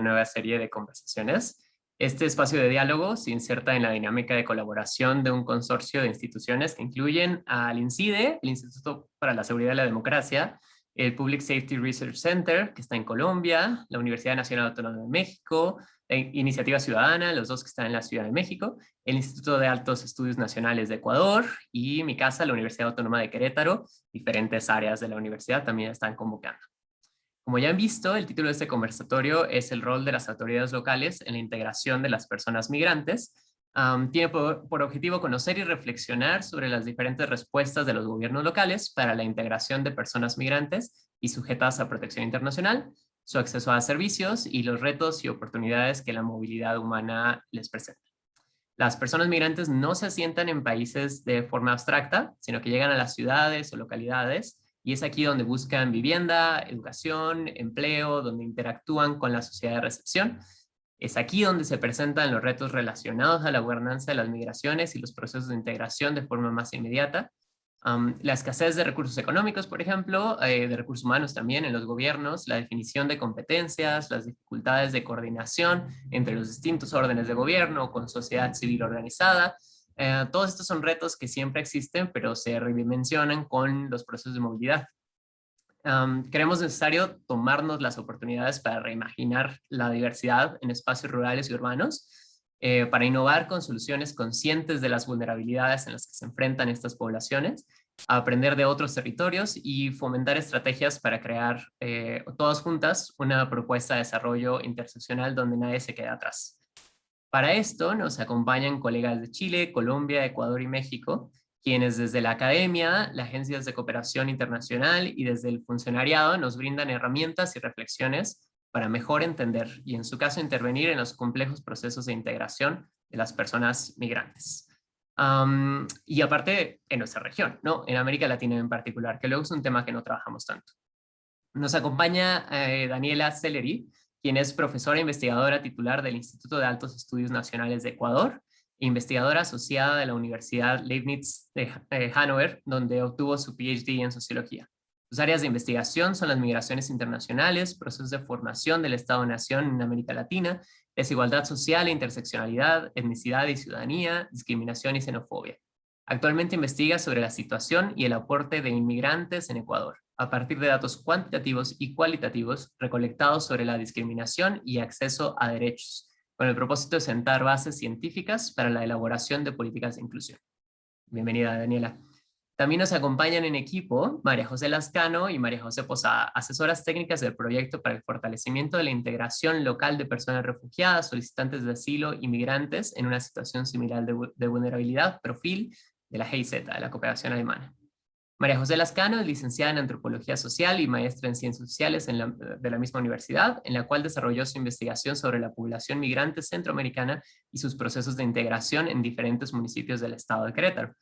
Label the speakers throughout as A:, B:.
A: nueva serie de conversaciones. Este espacio de diálogo se inserta en la dinámica de colaboración de un consorcio de instituciones que incluyen al INCIDE, el Instituto para la Seguridad y la Democracia, el Public Safety Research Center, que está en Colombia, la Universidad Nacional Autónoma de México, Iniciativa Ciudadana, los dos que están en la Ciudad de México, el Instituto de Altos Estudios Nacionales de Ecuador y mi casa, la Universidad Autónoma de Querétaro. Diferentes áreas de la universidad también están convocando. Como ya han visto, el título de este conversatorio es el rol de las autoridades locales en la integración de las personas migrantes. Tiene por objetivo conocer y reflexionar sobre las diferentes respuestas de los gobiernos locales para la integración de personas migrantes y sujetas a protección internacional, su acceso a servicios y los retos y oportunidades que la movilidad humana les presenta. Las personas migrantes no se asientan en países de forma abstracta, sino que llegan a las ciudades o localidades y es aquí donde buscan vivienda, educación, empleo, donde interactúan con la sociedad de recepción. Es aquí donde se presentan los retos relacionados a la gobernanza de las migraciones y los procesos de integración de forma más inmediata. La escasez de recursos económicos, por ejemplo, de recursos humanos también en los gobiernos, la definición de competencias, las dificultades de coordinación entre los distintos órdenes de gobierno con sociedad civil organizada. Todos estos son retos que siempre existen, pero se redimensionan con los procesos de movilidad. Creemos necesario tomarnos las oportunidades para reimaginar la diversidad en espacios rurales y urbanos, para innovar con soluciones conscientes de las vulnerabilidades en las que se enfrentan estas poblaciones, aprender de otros territorios y fomentar estrategias para crear todas juntas una propuesta de desarrollo interseccional donde nadie se quede atrás. Para esto nos acompañan colegas de Chile, Colombia, Ecuador y México, quienes desde la academia, las agencias de cooperación internacional y desde el funcionariado nos brindan herramientas y reflexiones para mejor entender y en su caso intervenir en los complejos procesos de integración de las personas migrantes. Y aparte en nuestra región, ¿no? En América Latina en particular, que luego es un tema que no trabajamos tanto. Nos acompaña Daniela Sellery, quien es profesora e investigadora titular del Instituto de Altos Estudios Nacionales de Ecuador, e investigadora asociada de la Universidad Leibniz de Hannover, donde obtuvo su PhD en sociología. Sus áreas de investigación son las migraciones internacionales, procesos de formación del Estado-Nación en América Latina, desigualdad social e interseccionalidad, etnicidad y ciudadanía, discriminación y xenofobia. Actualmente investiga sobre la situación y el aporte de inmigrantes en Ecuador, a partir de datos cuantitativos y cualitativos recolectados sobre la discriminación y acceso a derechos, con el propósito de sentar bases científicas para la elaboración de políticas de inclusión. Bienvenida, Daniela. También nos acompañan en equipo María José Lascano y María José Posada, asesoras técnicas del proyecto para el fortalecimiento de la integración local de personas refugiadas, solicitantes de asilo y migrantes en una situación similar de vulnerabilidad, perfil de la GIZ, de la cooperación alemana. María José Lascano es licenciada en Antropología Social y maestra en Ciencias Sociales de la misma universidad, en la cual desarrolló su investigación sobre la población migrante centroamericana y sus procesos de integración en diferentes municipios del estado de Querétaro.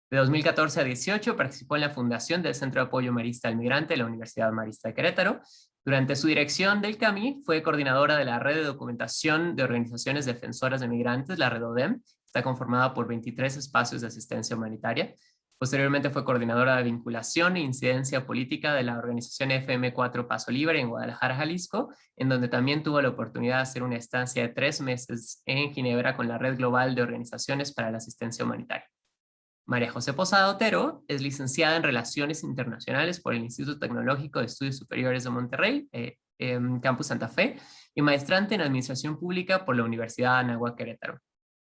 A: De 2014 a 18 participó en la fundación del Centro de Apoyo Marista al Migrante de la Universidad Marista de Querétaro. Durante su dirección del CAMI fue coordinadora de la Red de Documentación de Organizaciones Defensoras de Migrantes, la Red ODEM. Está conformada por 23 espacios de asistencia humanitaria. Posteriormente fue coordinadora de vinculación e incidencia política de la organización FM4 Paso Libre en Guadalajara, Jalisco, en donde también tuvo la oportunidad de hacer una estancia de 3 meses en Ginebra con la Red Global de Organizaciones para la Asistencia Humanitaria. María José Posada Otero es licenciada en Relaciones Internacionales por el Instituto Tecnológico de Estudios Superiores de Monterrey, Campus Santa Fe, y maestrante en Administración Pública por la Universidad Anáhuac Querétaro.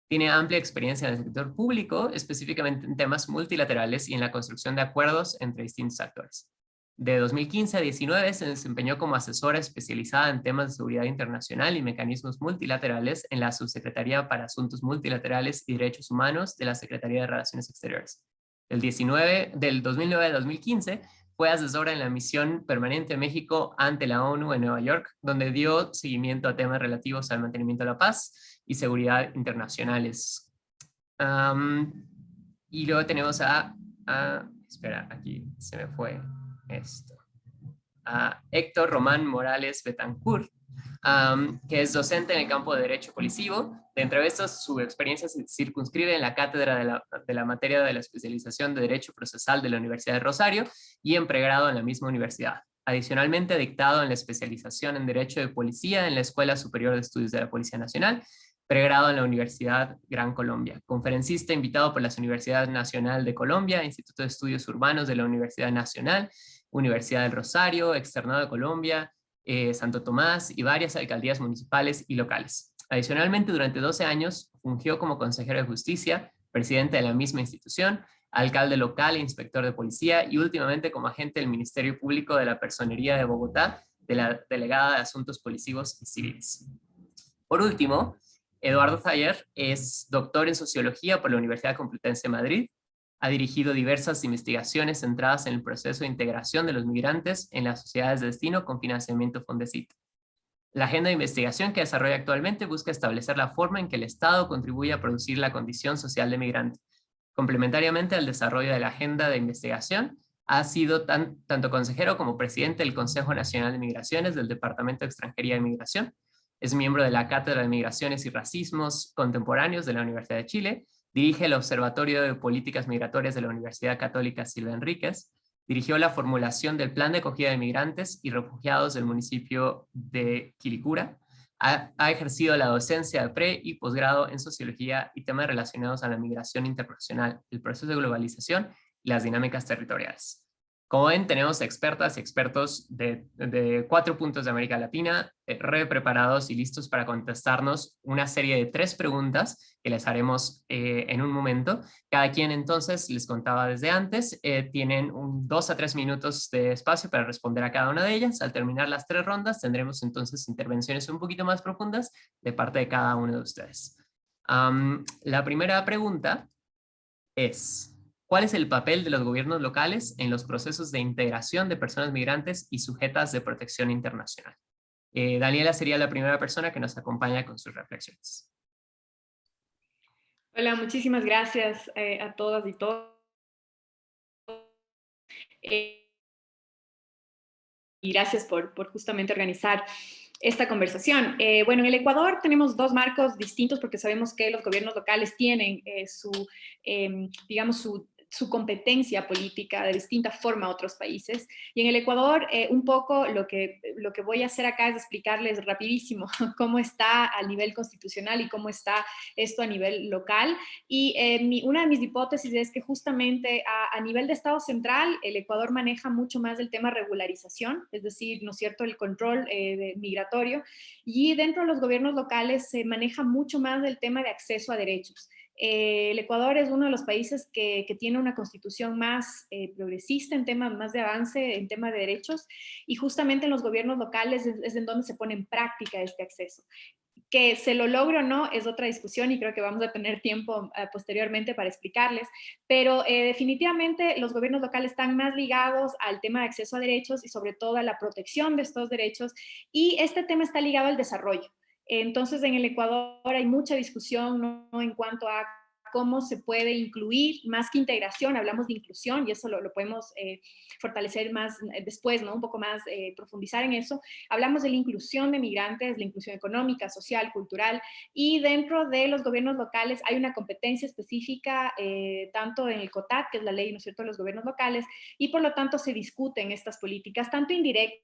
A: Tiene amplia experiencia en el sector público, específicamente en temas multilaterales y en la construcción de acuerdos entre distintos actores. De 2015 a 2019 se desempeñó como asesora especializada en temas de seguridad internacional y mecanismos multilaterales en la Subsecretaría para Asuntos Multilaterales y Derechos Humanos de la Secretaría de Relaciones Exteriores. Del 2009 a 2015 fue asesora en la misión permanente de México ante la ONU en Nueva York, donde dio seguimiento a temas relativos al mantenimiento de la paz y seguridad internacionales. Y luego tenemos espera, aquí se me fue esto. A Héctor Román Morales Betancourt, que es docente en el campo de Derecho Colisivo. De entre estos, su experiencia se circunscribe en la cátedra de la materia de la especialización de Derecho Procesal de la Universidad de Rosario y en pregrado en la misma universidad. Adicionalmente, ha dictado en la especialización en Derecho de Policía en la Escuela Superior de Estudios de la Policía Nacional, pregrado en la Universidad Gran Colombia, conferencista invitado por la Universidad Nacional de Colombia, Instituto de Estudios Urbanos de la Universidad Nacional, Universidad del Rosario, Externado de Colombia, Santo Tomás y varias alcaldías municipales y locales. Adicionalmente, durante 12 años fungió como consejero de justicia, presidente de la misma institución, alcalde local e inspector de policía y últimamente como agente del Ministerio Público de la Personería de Bogotá, de la Delegada de Asuntos Policivos y Civiles. Por último, Eduardo Zayer es doctor en Sociología por la Universidad Complutense de Madrid. Ha dirigido diversas investigaciones centradas en el proceso de integración de los migrantes en las sociedades de destino con financiamiento Fondesit. La agenda de investigación que desarrolla actualmente busca establecer la forma en que el Estado contribuye a producir la condición social de migrante. Complementariamente al desarrollo de la agenda de investigación, ha sido tanto consejero como presidente del Consejo Nacional de Migraciones del Departamento de Extranjería y Migración. Es miembro de la Cátedra de Migraciones y Racismos Contemporáneos de la Universidad de Chile. Dirige el Observatorio de Políticas Migratorias de la Universidad Católica Silva Enríquez. Dirigió la formulación del Plan de Acogida de Migrantes y Refugiados del municipio de Quilicura. Ha ejercido la docencia de pre y posgrado en sociología y temas relacionados a la migración internacional, el proceso de globalización y las dinámicas territoriales. Como ven, tenemos expertas y expertos de 4 puntos de América Latina, re preparados y listos para contestarnos una serie de 3 preguntas que les haremos en un momento. Cada quien entonces, les contaba desde antes, tienen 2 a 3 minutos de espacio para responder a cada una de ellas. Al terminar las 3 rondas tendremos entonces intervenciones un poquito más profundas de parte de cada uno de ustedes. La primera pregunta es: ¿cuál es el papel de los gobiernos locales en los procesos de integración de personas migrantes y sujetas de protección internacional? Daniela sería la primera persona que nos acompaña con sus reflexiones.
B: Hola, muchísimas gracias a todas y todos. Y gracias por justamente organizar esta conversación. Bueno, en el Ecuador tenemos 2 marcos distintos porque sabemos que los gobiernos locales tienen digamos, su competencia política de distinta forma a otros países. Y en el Ecuador, un poco lo que voy a hacer acá es explicarles rapidísimo cómo está a nivel constitucional y cómo está esto a nivel local. Y una de mis hipótesis es que justamente a nivel de Estado central, el Ecuador maneja mucho más el tema regularización, es decir, ¿no es cierto?, el control migratorio. Y dentro de los gobiernos locales se maneja mucho más el tema de acceso a derechos. El Ecuador es uno de los países que tiene una constitución más progresista en temas más de avance, en tema de derechos, y justamente en los gobiernos locales es en donde se pone en práctica este acceso. Que se lo logre o no es otra discusión y creo que vamos a tener tiempo posteriormente para explicarles, pero definitivamente los gobiernos locales están más ligados al tema de acceso a derechos y sobre todo a la protección de estos derechos, y este tema está ligado al desarrollo. Entonces, en el Ecuador hay mucha discusión, ¿no?, en cuanto a cómo se puede incluir, más que integración, hablamos de inclusión y eso lo podemos fortalecer más después, ¿no?, un poco más profundizar en eso. Hablamos de la inclusión de migrantes, la inclusión económica, social, cultural, y dentro de los gobiernos locales hay una competencia específica, tanto en el COTAD, que es la ley, ¿no es cierto?, de los gobiernos locales, y por lo tanto se discuten estas políticas, tanto indirectas,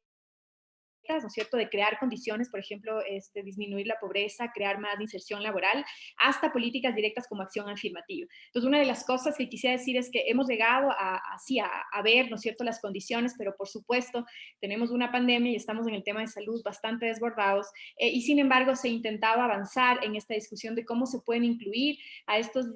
B: ¿no es cierto?, de crear condiciones, por ejemplo, disminuir la pobreza, crear más inserción laboral, hasta políticas directas como acción afirmativa. Entonces, una de las cosas que quisiera decir es que hemos llegado a ver, ¿no es cierto?, las condiciones, pero por supuesto tenemos una pandemia y estamos en el tema de salud bastante desbordados, y sin embargo se intentaba avanzar en esta discusión de cómo se pueden incluir a estos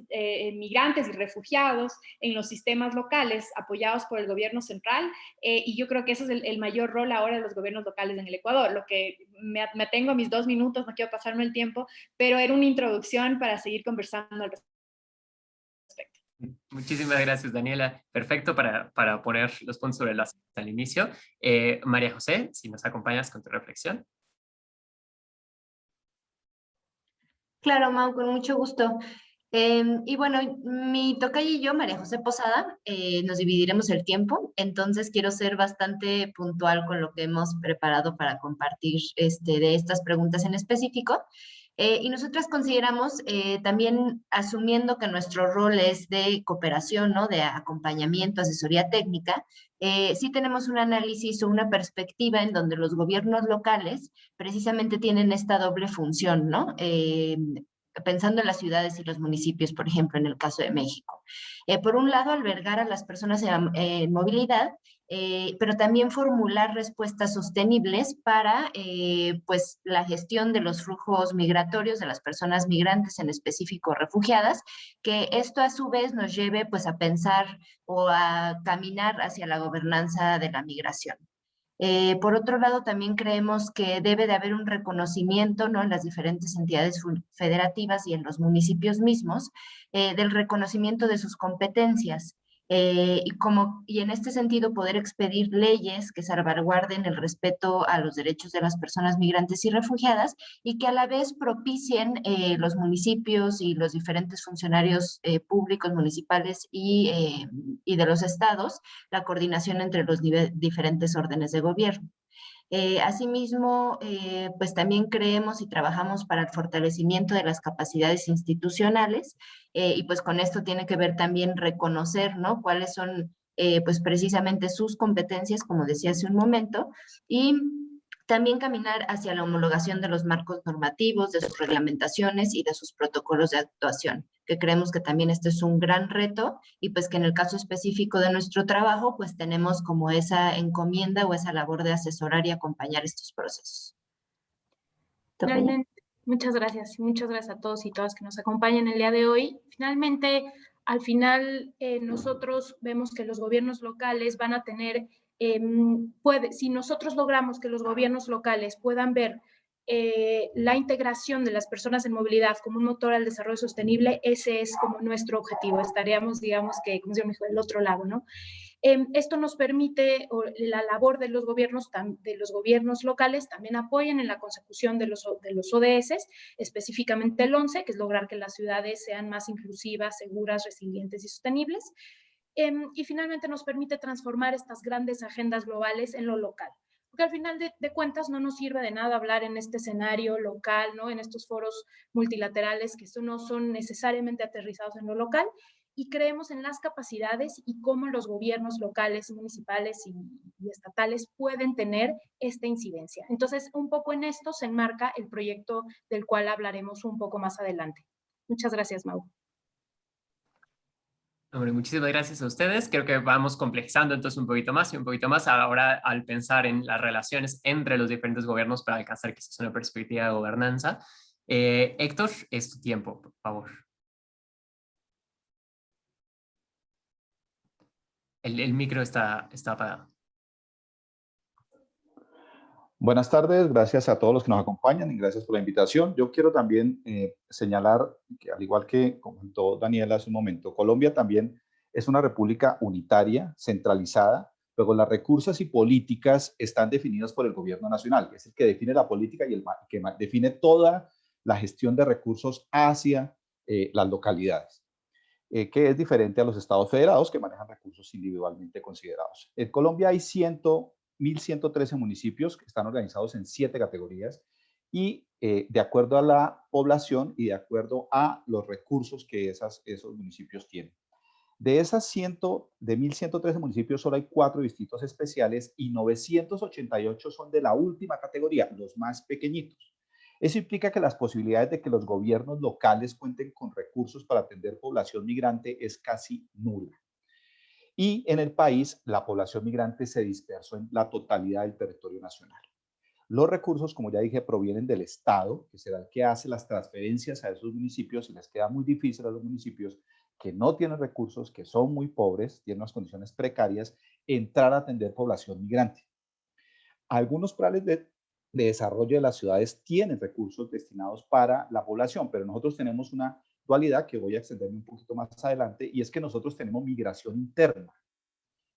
B: migrantes y refugiados en los sistemas locales apoyados por el gobierno central, y yo creo que ese es el mayor rol ahora de los gobiernos locales en el Ecuador. Lo que me atengo a mis 2 minutos, no quiero pasarme el tiempo, pero era una introducción para seguir conversando al respecto.
A: Muchísimas gracias, Daniela. Perfecto para poner los puntos sobre las al inicio. María José, si nos acompañas con tu reflexión.
C: Claro, Mau, con mucho gusto. Y bueno, mi tocaya y yo, María José Posada, nos dividiremos el tiempo, entonces quiero ser bastante puntual con lo que hemos preparado para compartir de estas preguntas en específico. Y nosotras consideramos, también asumiendo que nuestro rol es de cooperación, ¿no? De acompañamiento, asesoría técnica, sí tenemos un análisis o una perspectiva en donde los gobiernos locales precisamente tienen esta doble función, ¿no? Pensando en las ciudades y los municipios, por ejemplo, en el caso de México. Por un lado, albergar a las personas en movilidad, pero también formular respuestas sostenibles para pues, la gestión de los flujos migratorios de las personas migrantes, en específico refugiadas, que esto a su vez nos lleve pues, a pensar o a caminar hacia la gobernanza de la migración. Por otro lado, también creemos que debe de haber un reconocimiento, ¿no? En las diferentes entidades federativas y en los municipios mismos, del reconocimiento de sus competencias. Y en este sentido poder expedir leyes que salvaguarden el respeto a los derechos de las personas migrantes y refugiadas y que a la vez propicien los municipios y los diferentes funcionarios públicos municipales y de los estados la coordinación entre los diferentes órdenes de gobierno. Asimismo, pues también creemos y trabajamos para el fortalecimiento de las capacidades institucionales y pues con esto tiene que ver también reconocer, ¿no? Cuáles son pues precisamente sus competencias, como decía hace un momento, y también caminar hacia la homologación de los marcos normativos, de sus reglamentaciones y de sus protocolos de actuación, que creemos que también este es un gran reto y pues que en el caso específico de nuestro trabajo, pues tenemos como esa encomienda o esa labor de asesorar y acompañar estos procesos.
D: Finalmente, muchas gracias a todos y todas que nos acompañan el día de hoy. Finalmente, al final, nosotros vemos que los gobiernos locales van a tener, si nosotros logramos que los gobiernos locales puedan ver la integración de las personas en movilidad como un motor al desarrollo sostenible, ese es como nuestro objetivo. Estaríamos, digamos que, como se llama, del otro lado, ¿no? Esto nos permite, la labor de los gobiernos locales también apoyan en la consecución de los ODS, específicamente el 11, que es lograr que las ciudades sean más inclusivas, seguras, resilientes y sostenibles. Y finalmente nos permite transformar estas grandes agendas globales en lo local. Porque al final de cuentas no nos sirve de nada hablar en este escenario local, ¿no? En estos foros multilaterales que no son necesariamente aterrizados en lo local, y creemos en las capacidades y cómo los gobiernos locales, municipales y estatales pueden tener esta incidencia. Entonces, un poco en esto se enmarca el proyecto del cual hablaremos un poco más adelante. Muchas gracias, Mau.
A: Hombre, muchísimas gracias a ustedes. Creo que vamos complejizando entonces un poquito más y un poquito más ahora al pensar en las relaciones entre los diferentes gobiernos para alcanzar quizás una perspectiva de gobernanza. Héctor, es tu tiempo, por favor. El micro está apagado.
E: Buenas tardes, gracias a todos los que nos acompañan y gracias por la invitación. Yo quiero también señalar que, al igual que comentó Daniela hace un momento, Colombia también es una república unitaria, centralizada, luego los recursos y políticas están definidos por el gobierno nacional, que es el que define la política y el que define toda la gestión de recursos hacia las localidades. Que es diferente a los estados federados que manejan recursos individualmente considerados. En Colombia hay 1.113 municipios que están organizados en 7 categorías y de acuerdo a la población y de acuerdo a los recursos que esos municipios tienen. De 1.113 municipios solo hay 4 distritos especiales y 988 son de la última categoría, los más pequeñitos. Eso implica que las posibilidades de que los gobiernos locales cuenten con recursos para atender población migrante es casi nula. Y en el país, la población migrante se dispersó en la totalidad del territorio nacional. Los recursos, como ya dije, provienen del Estado, que será el que hace las transferencias a esos municipios y les queda muy difícil a los municipios que no tienen recursos, que son muy pobres, tienen unas condiciones precarias, entrar a atender población migrante. Algunos planes de desarrollo de las ciudades tienen recursos destinados para la población, pero nosotros tenemos una dualidad que voy a extenderme un poquito más adelante, y es que nosotros tenemos migración interna,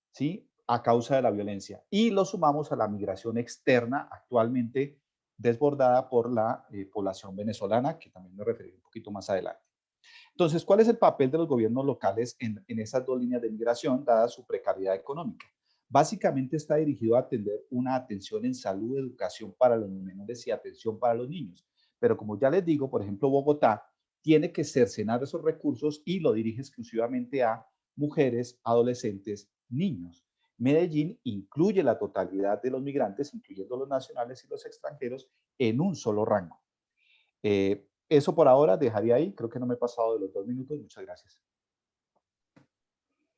E: ¿sí? A causa de la violencia, y lo sumamos a la migración externa actualmente desbordada por la población venezolana, que también me referiré un poquito más adelante. Entonces, ¿cuál es el papel de los gobiernos locales en esas dos líneas de migración, dada su precariedad económica? Básicamente está dirigido a atender una atención en salud, educación para los menores y atención para los niños. Pero como ya les digo, por ejemplo, Bogotá tiene que cercenar esos recursos y lo dirige exclusivamente a mujeres, adolescentes, niños. Medellín incluye la totalidad de los migrantes, incluyendo los nacionales y los extranjeros, en un solo rango. Eso por ahora dejaría ahí. Creo que no me he pasado de los 2 minutos. Muchas gracias.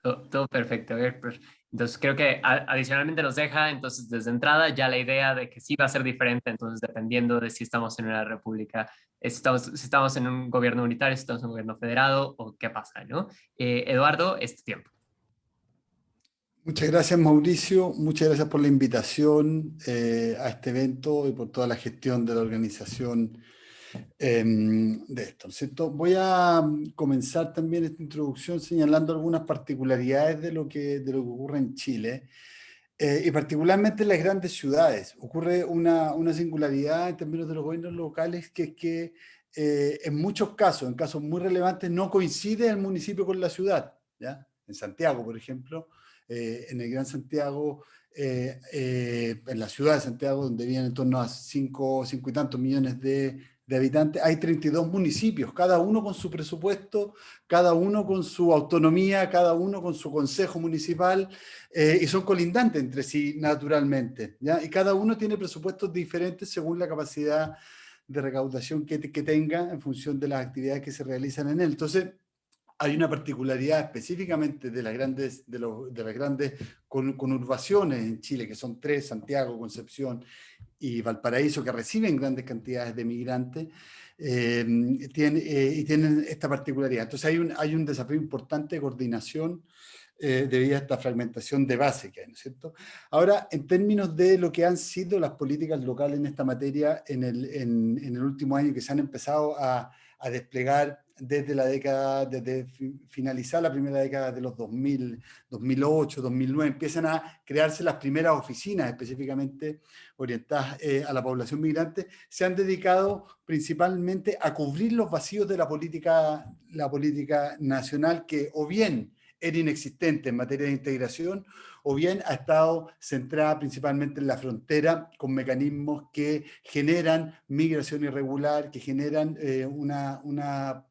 A: Todo perfecto. A ver, pues, entonces creo que adicionalmente nos deja, entonces desde entrada ya la idea de que sí va a ser diferente, entonces dependiendo de si estamos en una república, si estamos en un gobierno unitario, si estamos en un gobierno federado o qué pasa, ¿no? Eduardo, es tu tiempo.
F: Muchas gracias, Mauricio. Muchas gracias por la invitación a este evento y por toda la gestión de la organización de esto, ¿cierto? Voy a comenzar también esta introducción señalando algunas particularidades de lo que ocurre en Chile y particularmente en las grandes ciudades. Ocurre una singularidad en términos de los gobiernos locales, que es que en muchos casos, en casos muy relevantes, no coincide el municipio con la ciudad, ¿ya? En Santiago, por ejemplo, en el Gran Santiago, en la ciudad de Santiago, donde viven en torno a 5 y tantos millones de habitantes, hay 32 municipios, cada uno con su presupuesto, cada uno con su autonomía, cada uno con su consejo municipal, y son colindantes entre sí naturalmente, ¿ya? Y cada uno tiene presupuestos diferentes según la capacidad de recaudación que tenga en función de las actividades que se realizan en él. Entonces, hay una particularidad específicamente de las grandes conurbaciones en Chile, que son 3, Santiago, Concepción y Valparaíso, que reciben grandes cantidades de migrantes, y tienen esta particularidad. Entonces hay un desafío importante de coordinación debido a esta fragmentación de base que hay, ¿no es cierto? Ahora, en términos de lo que han sido las políticas locales en esta materia en el último año, que se han empezado a desplegar desde finalizar la primera década de los 2000, 2008, 2009, empiezan a crearse las primeras oficinas específicamente orientadas a la población migrante, se han dedicado principalmente a cubrir los vacíos de la política nacional, que o bien era inexistente en materia de integración, o bien ha estado centrada principalmente en la frontera, con mecanismos que generan migración irregular, que generan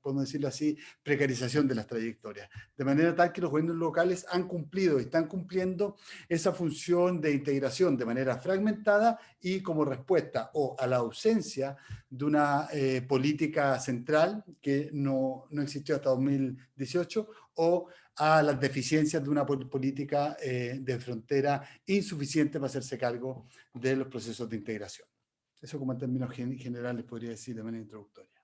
F: podemos decirlo así, precarización de las trayectorias. De manera tal que los gobiernos locales han cumplido y están cumpliendo esa función de integración de manera fragmentada y como respuesta o a la ausencia de una política central que no existió hasta 2018, o a las deficiencias de una política de frontera insuficiente para hacerse cargo de los procesos de integración. Eso como en términos generales podría decir de manera introductoria.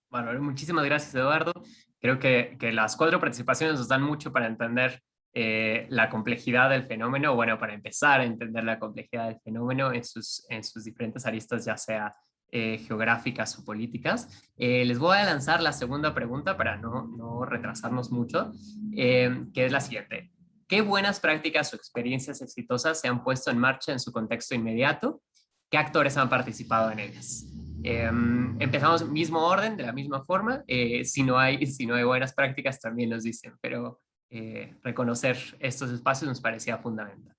A: Bueno, muchísimas gracias, Eduardo. Creo que las 4 participaciones nos dan mucho para entender la complejidad del fenómeno, bueno, para empezar a entender la complejidad del fenómeno en sus diferentes aristas, ya sea geográficas o políticas. Les voy a lanzar la segunda pregunta para no retrasarnos mucho, que es la siguiente. ¿Qué buenas prácticas o experiencias exitosas se han puesto en marcha en su contexto inmediato? ¿Qué actores han participado en ellas? Empezamos mismo orden, de la misma forma. Si no hay buenas prácticas, también nos dicen, pero reconocer estos espacios nos parecía fundamental.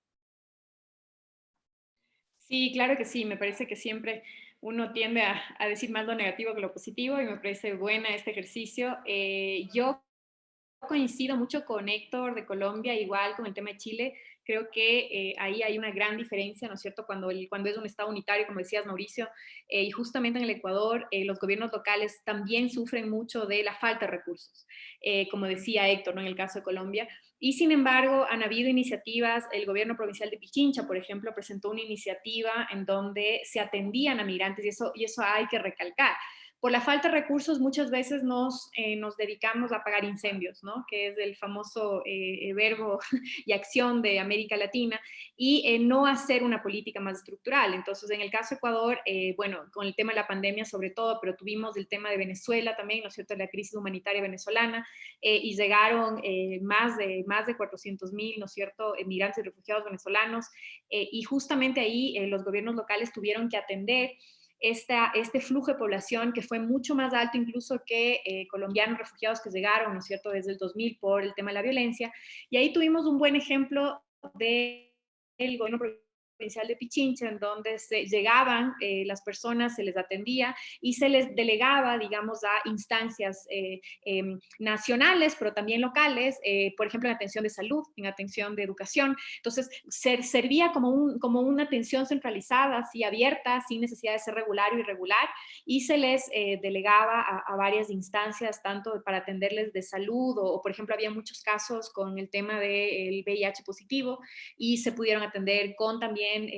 B: Sí, claro que sí. Me parece que siempre uno tiende a decir más lo negativo que lo positivo, y me parece buena este ejercicio. Yo coincido mucho con Héctor de Colombia, igual con el tema de Chile. Creo que ahí hay una gran diferencia, ¿no es cierto? Cuando es un Estado unitario, como decías, Mauricio, y justamente en el Ecuador, los gobiernos locales también sufren mucho de la falta de recursos, como decía Héctor, ¿no? En el caso de Colombia. Y sin embargo, han habido iniciativas. El gobierno provincial de Pichincha, por ejemplo, presentó una iniciativa en donde se atendían a migrantes, y eso hay que recalcar. Por la falta de recursos, muchas veces nos dedicamos a apagar incendios, ¿no? Que es el famoso verbo y acción de América Latina, y no hacer una política más estructural. Entonces, en el caso de Ecuador, bueno, con el tema de la pandemia sobre todo, pero tuvimos el tema de Venezuela también, ¿no es cierto?, la crisis humanitaria venezolana, y llegaron más de 400,000, ¿no es cierto?, migrantes y refugiados venezolanos, y justamente ahí los gobiernos locales tuvieron que atender este flujo de población, que fue mucho más alto incluso que colombianos refugiados que llegaron, ¿no es cierto?, desde el 2000 por el tema de la violencia. Y ahí tuvimos un buen ejemplo del gobierno provincial de Pichincha, en donde llegaban las personas, se les atendía y se les delegaba, digamos, a instancias nacionales, pero también locales, por ejemplo, en atención de salud, en atención de educación. Entonces, servía como una atención centralizada, así abierta, sin necesidad de ser regular o irregular, y se les delegaba a varias instancias, tanto para atenderles de salud, o, por ejemplo, había muchos casos con el tema del VIH positivo, y se pudieron atender con también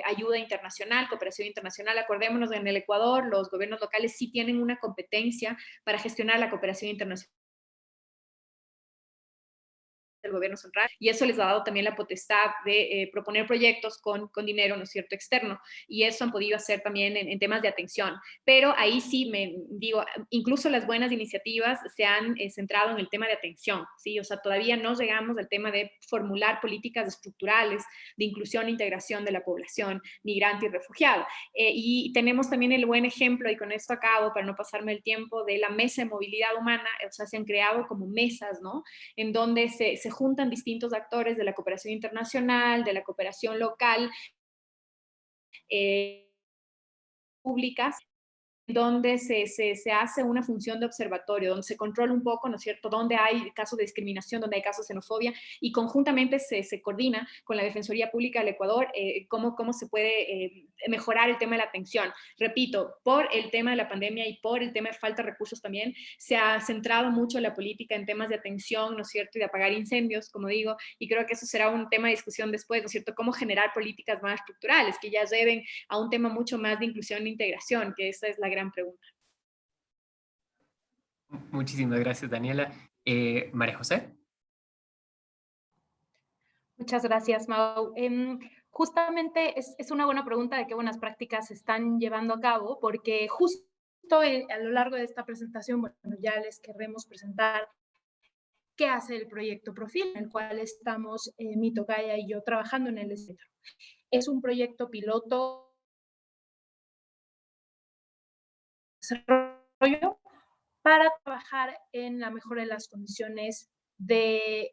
B: ayuda internacional, cooperación internacional. Acordémonos, en el Ecuador los gobiernos locales sí tienen una competencia para gestionar la cooperación internacional del gobierno central, y eso les ha dado también la potestad de proponer proyectos con dinero, ¿no es cierto?, externo, y eso han podido hacer también en temas de atención. Pero ahí sí, digo, incluso las buenas iniciativas se han centrado en el tema de atención, ¿sí? O sea, todavía no llegamos al tema de formular políticas estructurales de inclusión e integración de la población migrante y refugiada. Y tenemos también el buen ejemplo, y con esto acabo para no pasarme el tiempo, de la mesa de movilidad humana. O sea, se han creado como mesas, ¿no?, en donde se juntan distintos actores de la cooperación internacional, de la cooperación local, públicas, donde se hace una función de observatorio, donde se controla un poco, ¿no es cierto?, donde hay casos de discriminación, donde hay casos de xenofobia, y conjuntamente se coordina con la Defensoría Pública del Ecuador cómo se puede mejorar el tema de la atención. Repito, por el tema de la pandemia y por el tema de falta de recursos también, se ha centrado mucho la política en temas de atención, ¿no es cierto?, y de apagar incendios, como digo, y creo que eso será un tema de discusión después, ¿no es cierto?, cómo generar políticas más estructurales, que ya lleven a un tema mucho más de inclusión e integración, que esa es la gran pregunta.
A: Muchísimas gracias, Daniela. María José.
D: Muchas gracias, Mau. Justamente es una buena pregunta de qué buenas prácticas se están llevando a cabo, porque justo a lo largo de esta presentación, bueno, ya les queremos presentar qué hace el proyecto Profil, en el cual estamos mi tocaya y yo trabajando en el sector. Es un proyecto piloto desarrollo para trabajar en la mejora de las condiciones de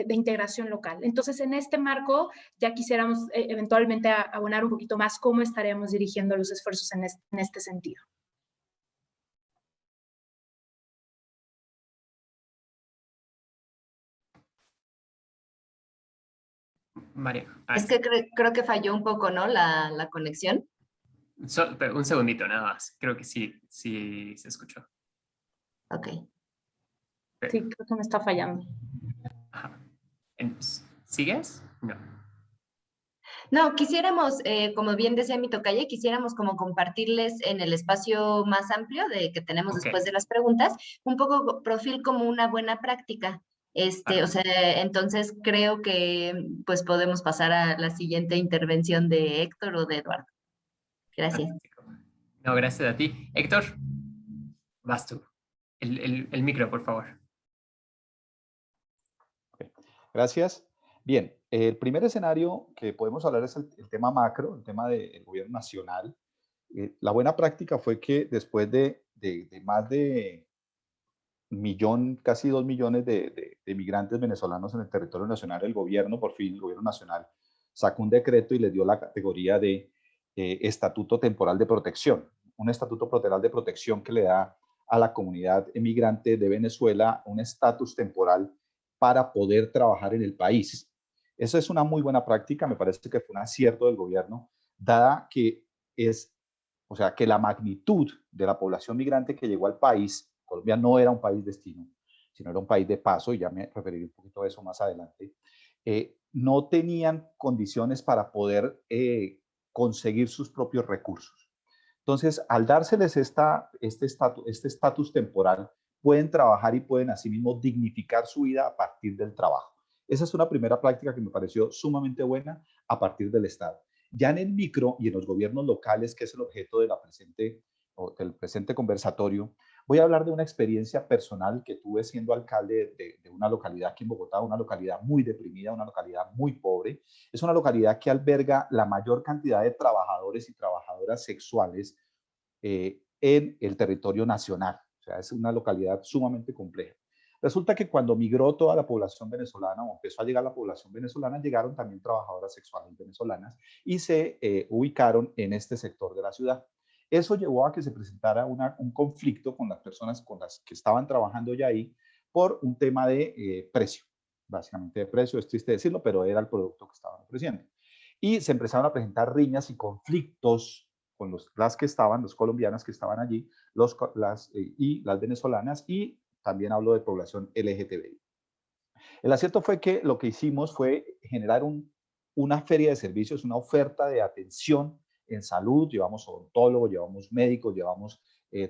D: integración local. Entonces, en este marco, ya quisiéramos eventualmente abonar un poquito más cómo estaremos dirigiendo los esfuerzos en este sentido.
A: María.
C: Es que creo que falló un poco, ¿no?, la conexión.
A: Un segundito, nada más. Creo que sí se escuchó.
C: Ok.
D: Sí, creo que me está fallando.
A: Ajá. ¿Sigues? No.
C: No, quisiéramos, como bien decía mi tocaya, quisiéramos como compartirles en el espacio más amplio que tenemos después de las preguntas, un poco Profil como una buena práctica. O sea, entonces creo que pues podemos pasar a la siguiente intervención de Héctor o de Eduardo. Gracias.
A: No, gracias a ti. Héctor, vas tú. El micro, por favor.
E: Okay. Gracias. Bien, el primer escenario que podemos hablar es el tema macro, el tema del gobierno nacional. La buena práctica fue que después de más de millón, casi 2 millones de migrantes venezolanos en el territorio nacional, el gobierno, por fin, el gobierno nacional, sacó un decreto y les dio la categoría de estatuto temporal de protección. Un estatuto temporal de protección que le da a la comunidad emigrante de Venezuela un estatus temporal para poder trabajar en el país. Eso es una muy buena práctica, me parece que fue un acierto del gobierno, dada que o sea, que la magnitud de la población migrante que llegó al país, Colombia no era un país destino, sino era un país de paso, y ya me referiré un poquito a eso más adelante, no tenían condiciones para poder conseguir sus propios recursos. Entonces, al dárseles este estatus temporal, pueden trabajar y pueden asimismo dignificar su vida a partir del trabajo. Esa es una primera práctica que me pareció sumamente buena a partir del Estado. Ya en el micro y en los gobiernos locales, que es el objeto del presente conversatorio, voy a hablar de una experiencia personal que tuve siendo alcalde de una localidad aquí en Bogotá, una localidad muy deprimida, una localidad muy pobre. Es una localidad que alberga la mayor cantidad de trabajadores y trabajadoras sexuales en el territorio nacional. O sea, es una localidad sumamente compleja. Resulta que cuando migró toda la población venezolana o empezó a llegar la población venezolana, llegaron también trabajadoras sexuales venezolanas y se ubicaron en este sector de la ciudad. Eso llevó a que se presentara un conflicto con las personas con las que estaban trabajando ya ahí por un tema de precio, básicamente de precio, es triste decirlo, pero era el producto que estaban ofreciendo. Y se empezaron a presentar riñas y conflictos con las que estaban, los colombianas que estaban allí, y las venezolanas, y también hablo de población LGTBI. El acierto fue que lo que hicimos fue generar una feria de servicios, una oferta de atención en salud. Llevamos odontólogos, llevamos médicos, llevamos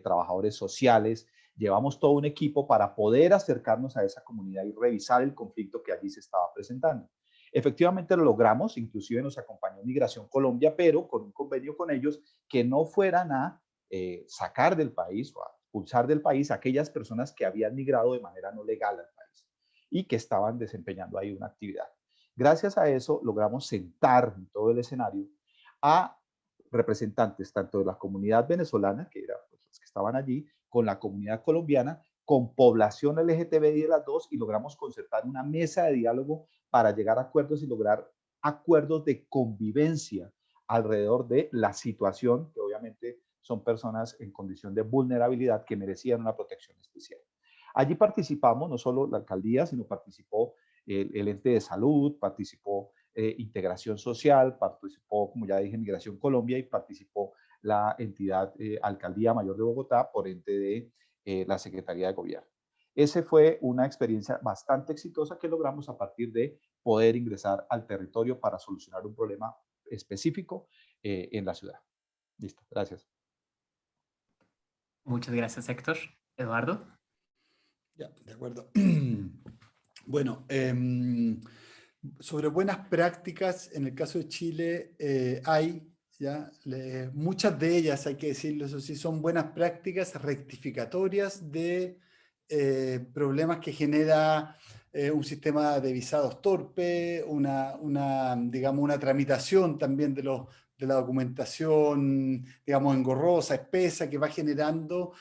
E: trabajadores sociales, llevamos todo un equipo para poder acercarnos a esa comunidad y revisar el conflicto que allí se estaba presentando. Efectivamente lo logramos, inclusive nos acompañó Migración Colombia, pero con un convenio con ellos que no fueran a sacar del país o a expulsar del país a aquellas personas que habían migrado de manera no legal al país y que estaban desempeñando ahí una actividad. Gracias a eso logramos sentar en todo el escenario a representantes tanto de la comunidad venezolana, que eran pues, los que estaban allí, con la comunidad colombiana, con población LGTBI de las dos, y logramos concertar una mesa de diálogo para llegar a acuerdos y lograr acuerdos de convivencia alrededor de la situación, que obviamente son personas en condición de vulnerabilidad que merecían una protección especial. Allí participamos no solo la alcaldía, sino participó el ente de salud, participó Integración Social, participó, como ya dije, Migración Colombia, y participó la entidad Alcaldía Mayor de Bogotá por ente de la Secretaría de Gobierno. Esa fue una experiencia bastante exitosa que logramos a partir de poder ingresar al territorio para solucionar un problema específico en la ciudad. Listo, gracias.
A: Muchas gracias, Héctor. Eduardo.
F: Ya, de acuerdo. Bueno, sobre buenas prácticas, en el caso de Chile hay, muchas de ellas, hay que decirlo, eso sí, son buenas prácticas rectificatorias de problemas que genera un sistema de visados torpe, digamos, una tramitación también de la documentación, digamos, engorrosa, espesa, que va generando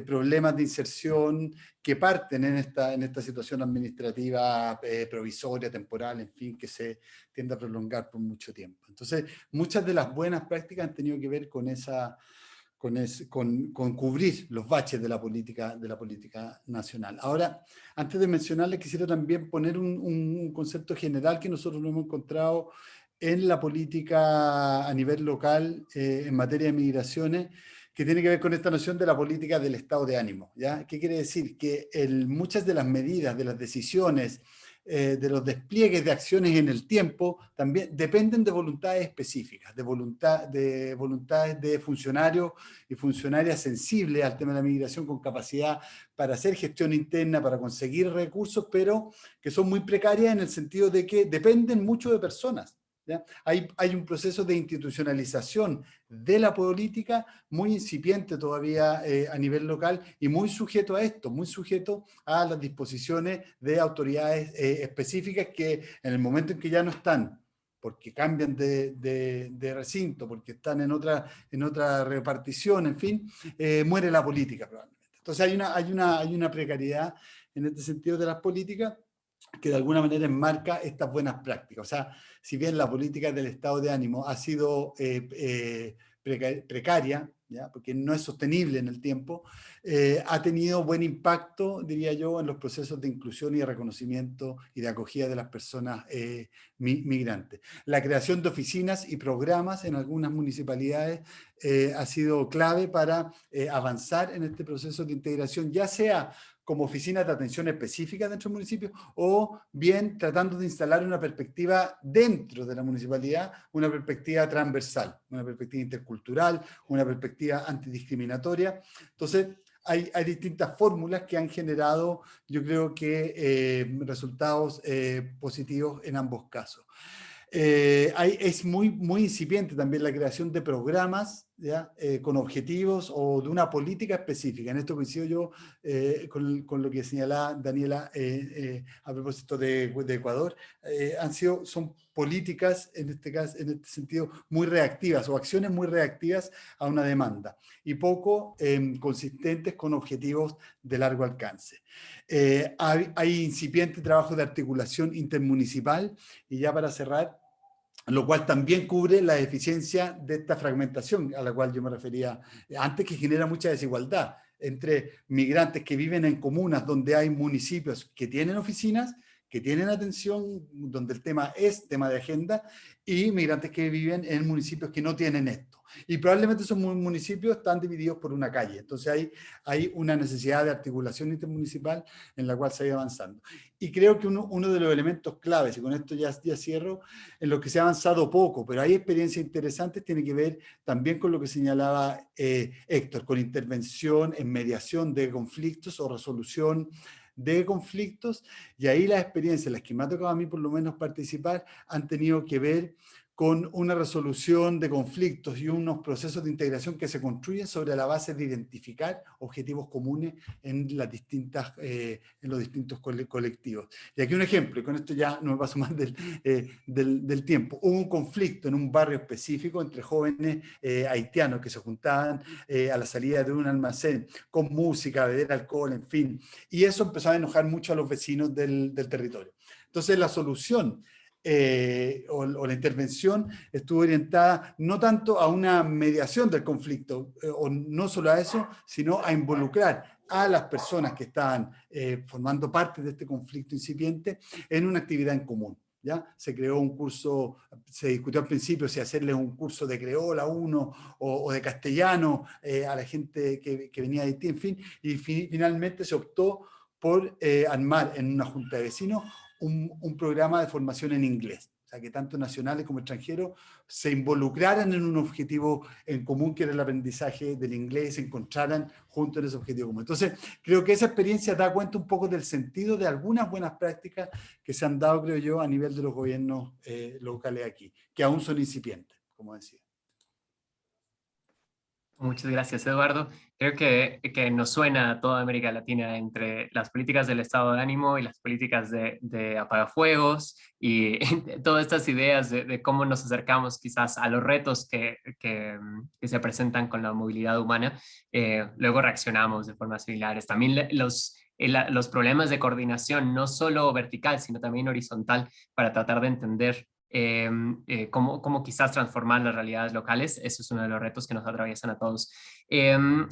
F: problemas de inserción que parten en esta situación administrativa provisoria, temporal, en fin, que se tiende a prolongar por mucho tiempo. Entonces, muchas de las buenas prácticas han tenido que ver con con cubrir los baches de la política nacional. Ahora, antes de mencionarles, quisiera también poner un concepto general que nosotros no hemos encontrado en la política a nivel local en materia de migraciones, que tiene que ver con esta noción de la política del estado de ánimo, ¿ya? ¿Qué quiere decir? Que muchas de las medidas, de las decisiones, de los despliegues de acciones en el tiempo, también dependen de voluntades específicas, de voluntades de funcionarios y funcionarias sensibles al tema de la migración, con capacidad para hacer gestión interna, para conseguir recursos, pero que son muy precarias en el sentido de que dependen mucho de personas. ¿Ya? Hay un proceso de institucionalización de la política muy incipiente todavía a nivel local y muy sujeto a esto, muy sujeto a las disposiciones de autoridades específicas que en el momento en que ya no están, porque cambian de recinto, porque están en otra repartición, en fin, muere la política probablemente. Entonces hay una precariedad en este sentido de las políticas que de alguna manera enmarca estas buenas prácticas. O sea, si bien la política del estado de ánimo ha sido precaria, ¿ya? Porque no es sostenible en el tiempo, ha tenido buen impacto, diría yo, en los procesos de inclusión y de reconocimiento y de acogida de las personas migrantes. La creación de oficinas y programas en algunas municipalidades ha sido clave para avanzar en este proceso de integración, ya sea como oficinas de atención específica dentro del municipio, o bien tratando de instalar una perspectiva dentro de la municipalidad, una perspectiva transversal, una perspectiva intercultural, una perspectiva antidiscriminatoria. Entonces, hay distintas fórmulas que han generado, yo creo que resultados positivos en ambos casos. Es muy incipiente también la creación de programas ¿ya? Con objetivos o de una política específica. En esto coincido yo con lo que señalaba Daniela a propósito de Ecuador. Son políticas, en este caso, en este sentido, muy reactivas o acciones muy reactivas a una demanda y poco consistentes con objetivos de largo alcance. Hay incipiente trabajo de articulación intermunicipal y ya para cerrar, lo cual también cubre la deficiencia de esta fragmentación a la cual yo me refería antes, que genera mucha desigualdad entre migrantes que viven en comunas donde hay municipios que tienen oficinas, que tienen atención, donde el tema es tema de agenda, y migrantes que viven en municipios que no tienen esto. Y probablemente esos municipios están divididos por una calle. Entonces hay una necesidad de articulación intermunicipal en la cual se ha ido avanzando. Y creo que uno de los elementos claves, y con esto ya cierro, en lo que se ha avanzado poco, pero hay experiencias interesantes, tiene que ver también con lo que señalaba Héctor, con intervención en mediación de conflictos o resolución de conflictos, y ahí las experiencias, las que me ha tocado a mí por lo menos participar, han tenido que ver con una resolución de conflictos y unos procesos de integración que se construyen sobre la base de identificar objetivos comunes en los distintos colectivos. Y aquí un ejemplo, y con esto ya no me paso más del tiempo. Hubo un conflicto en un barrio específico entre jóvenes haitianos que se juntaban a la salida de un almacén con música, beber alcohol, en fin. Y eso empezó a enojar mucho a los vecinos del territorio. Entonces la solución o la intervención estuvo orientada no tanto a una mediación del conflicto, o no solo a eso, sino a involucrar a las personas que estaban formando parte de este conflicto incipiente en una actividad en común. ¿Ya? Se creó un curso, se discutió al principio si hacerles un curso de creola o de castellano a la gente que venía de Haití, en fin, y finalmente se optó por armar en una junta de vecinos un programa de formación en inglés. O sea, que tanto nacionales como extranjeros se involucraran en un objetivo en común, que era el aprendizaje del inglés, se encontraran juntos en ese objetivo común. Entonces, creo que esa experiencia da cuenta un poco del sentido de algunas buenas prácticas que se han dado, creo yo, a nivel de los gobiernos locales aquí, que aún son incipientes, como decía.
A: Muchas gracias, Eduardo. Creo que nos suena a toda América Latina entre las políticas del estado de ánimo y las políticas de apagafuegos y todas estas ideas de cómo nos acercamos quizás a los retos que se presentan con la movilidad humana. Luego reaccionamos de formas similares. También los problemas de coordinación, no solo vertical, sino también horizontal, para tratar de entender cómo quizás transformar las realidades locales. Eso es uno de los retos que nos atraviesan a todos.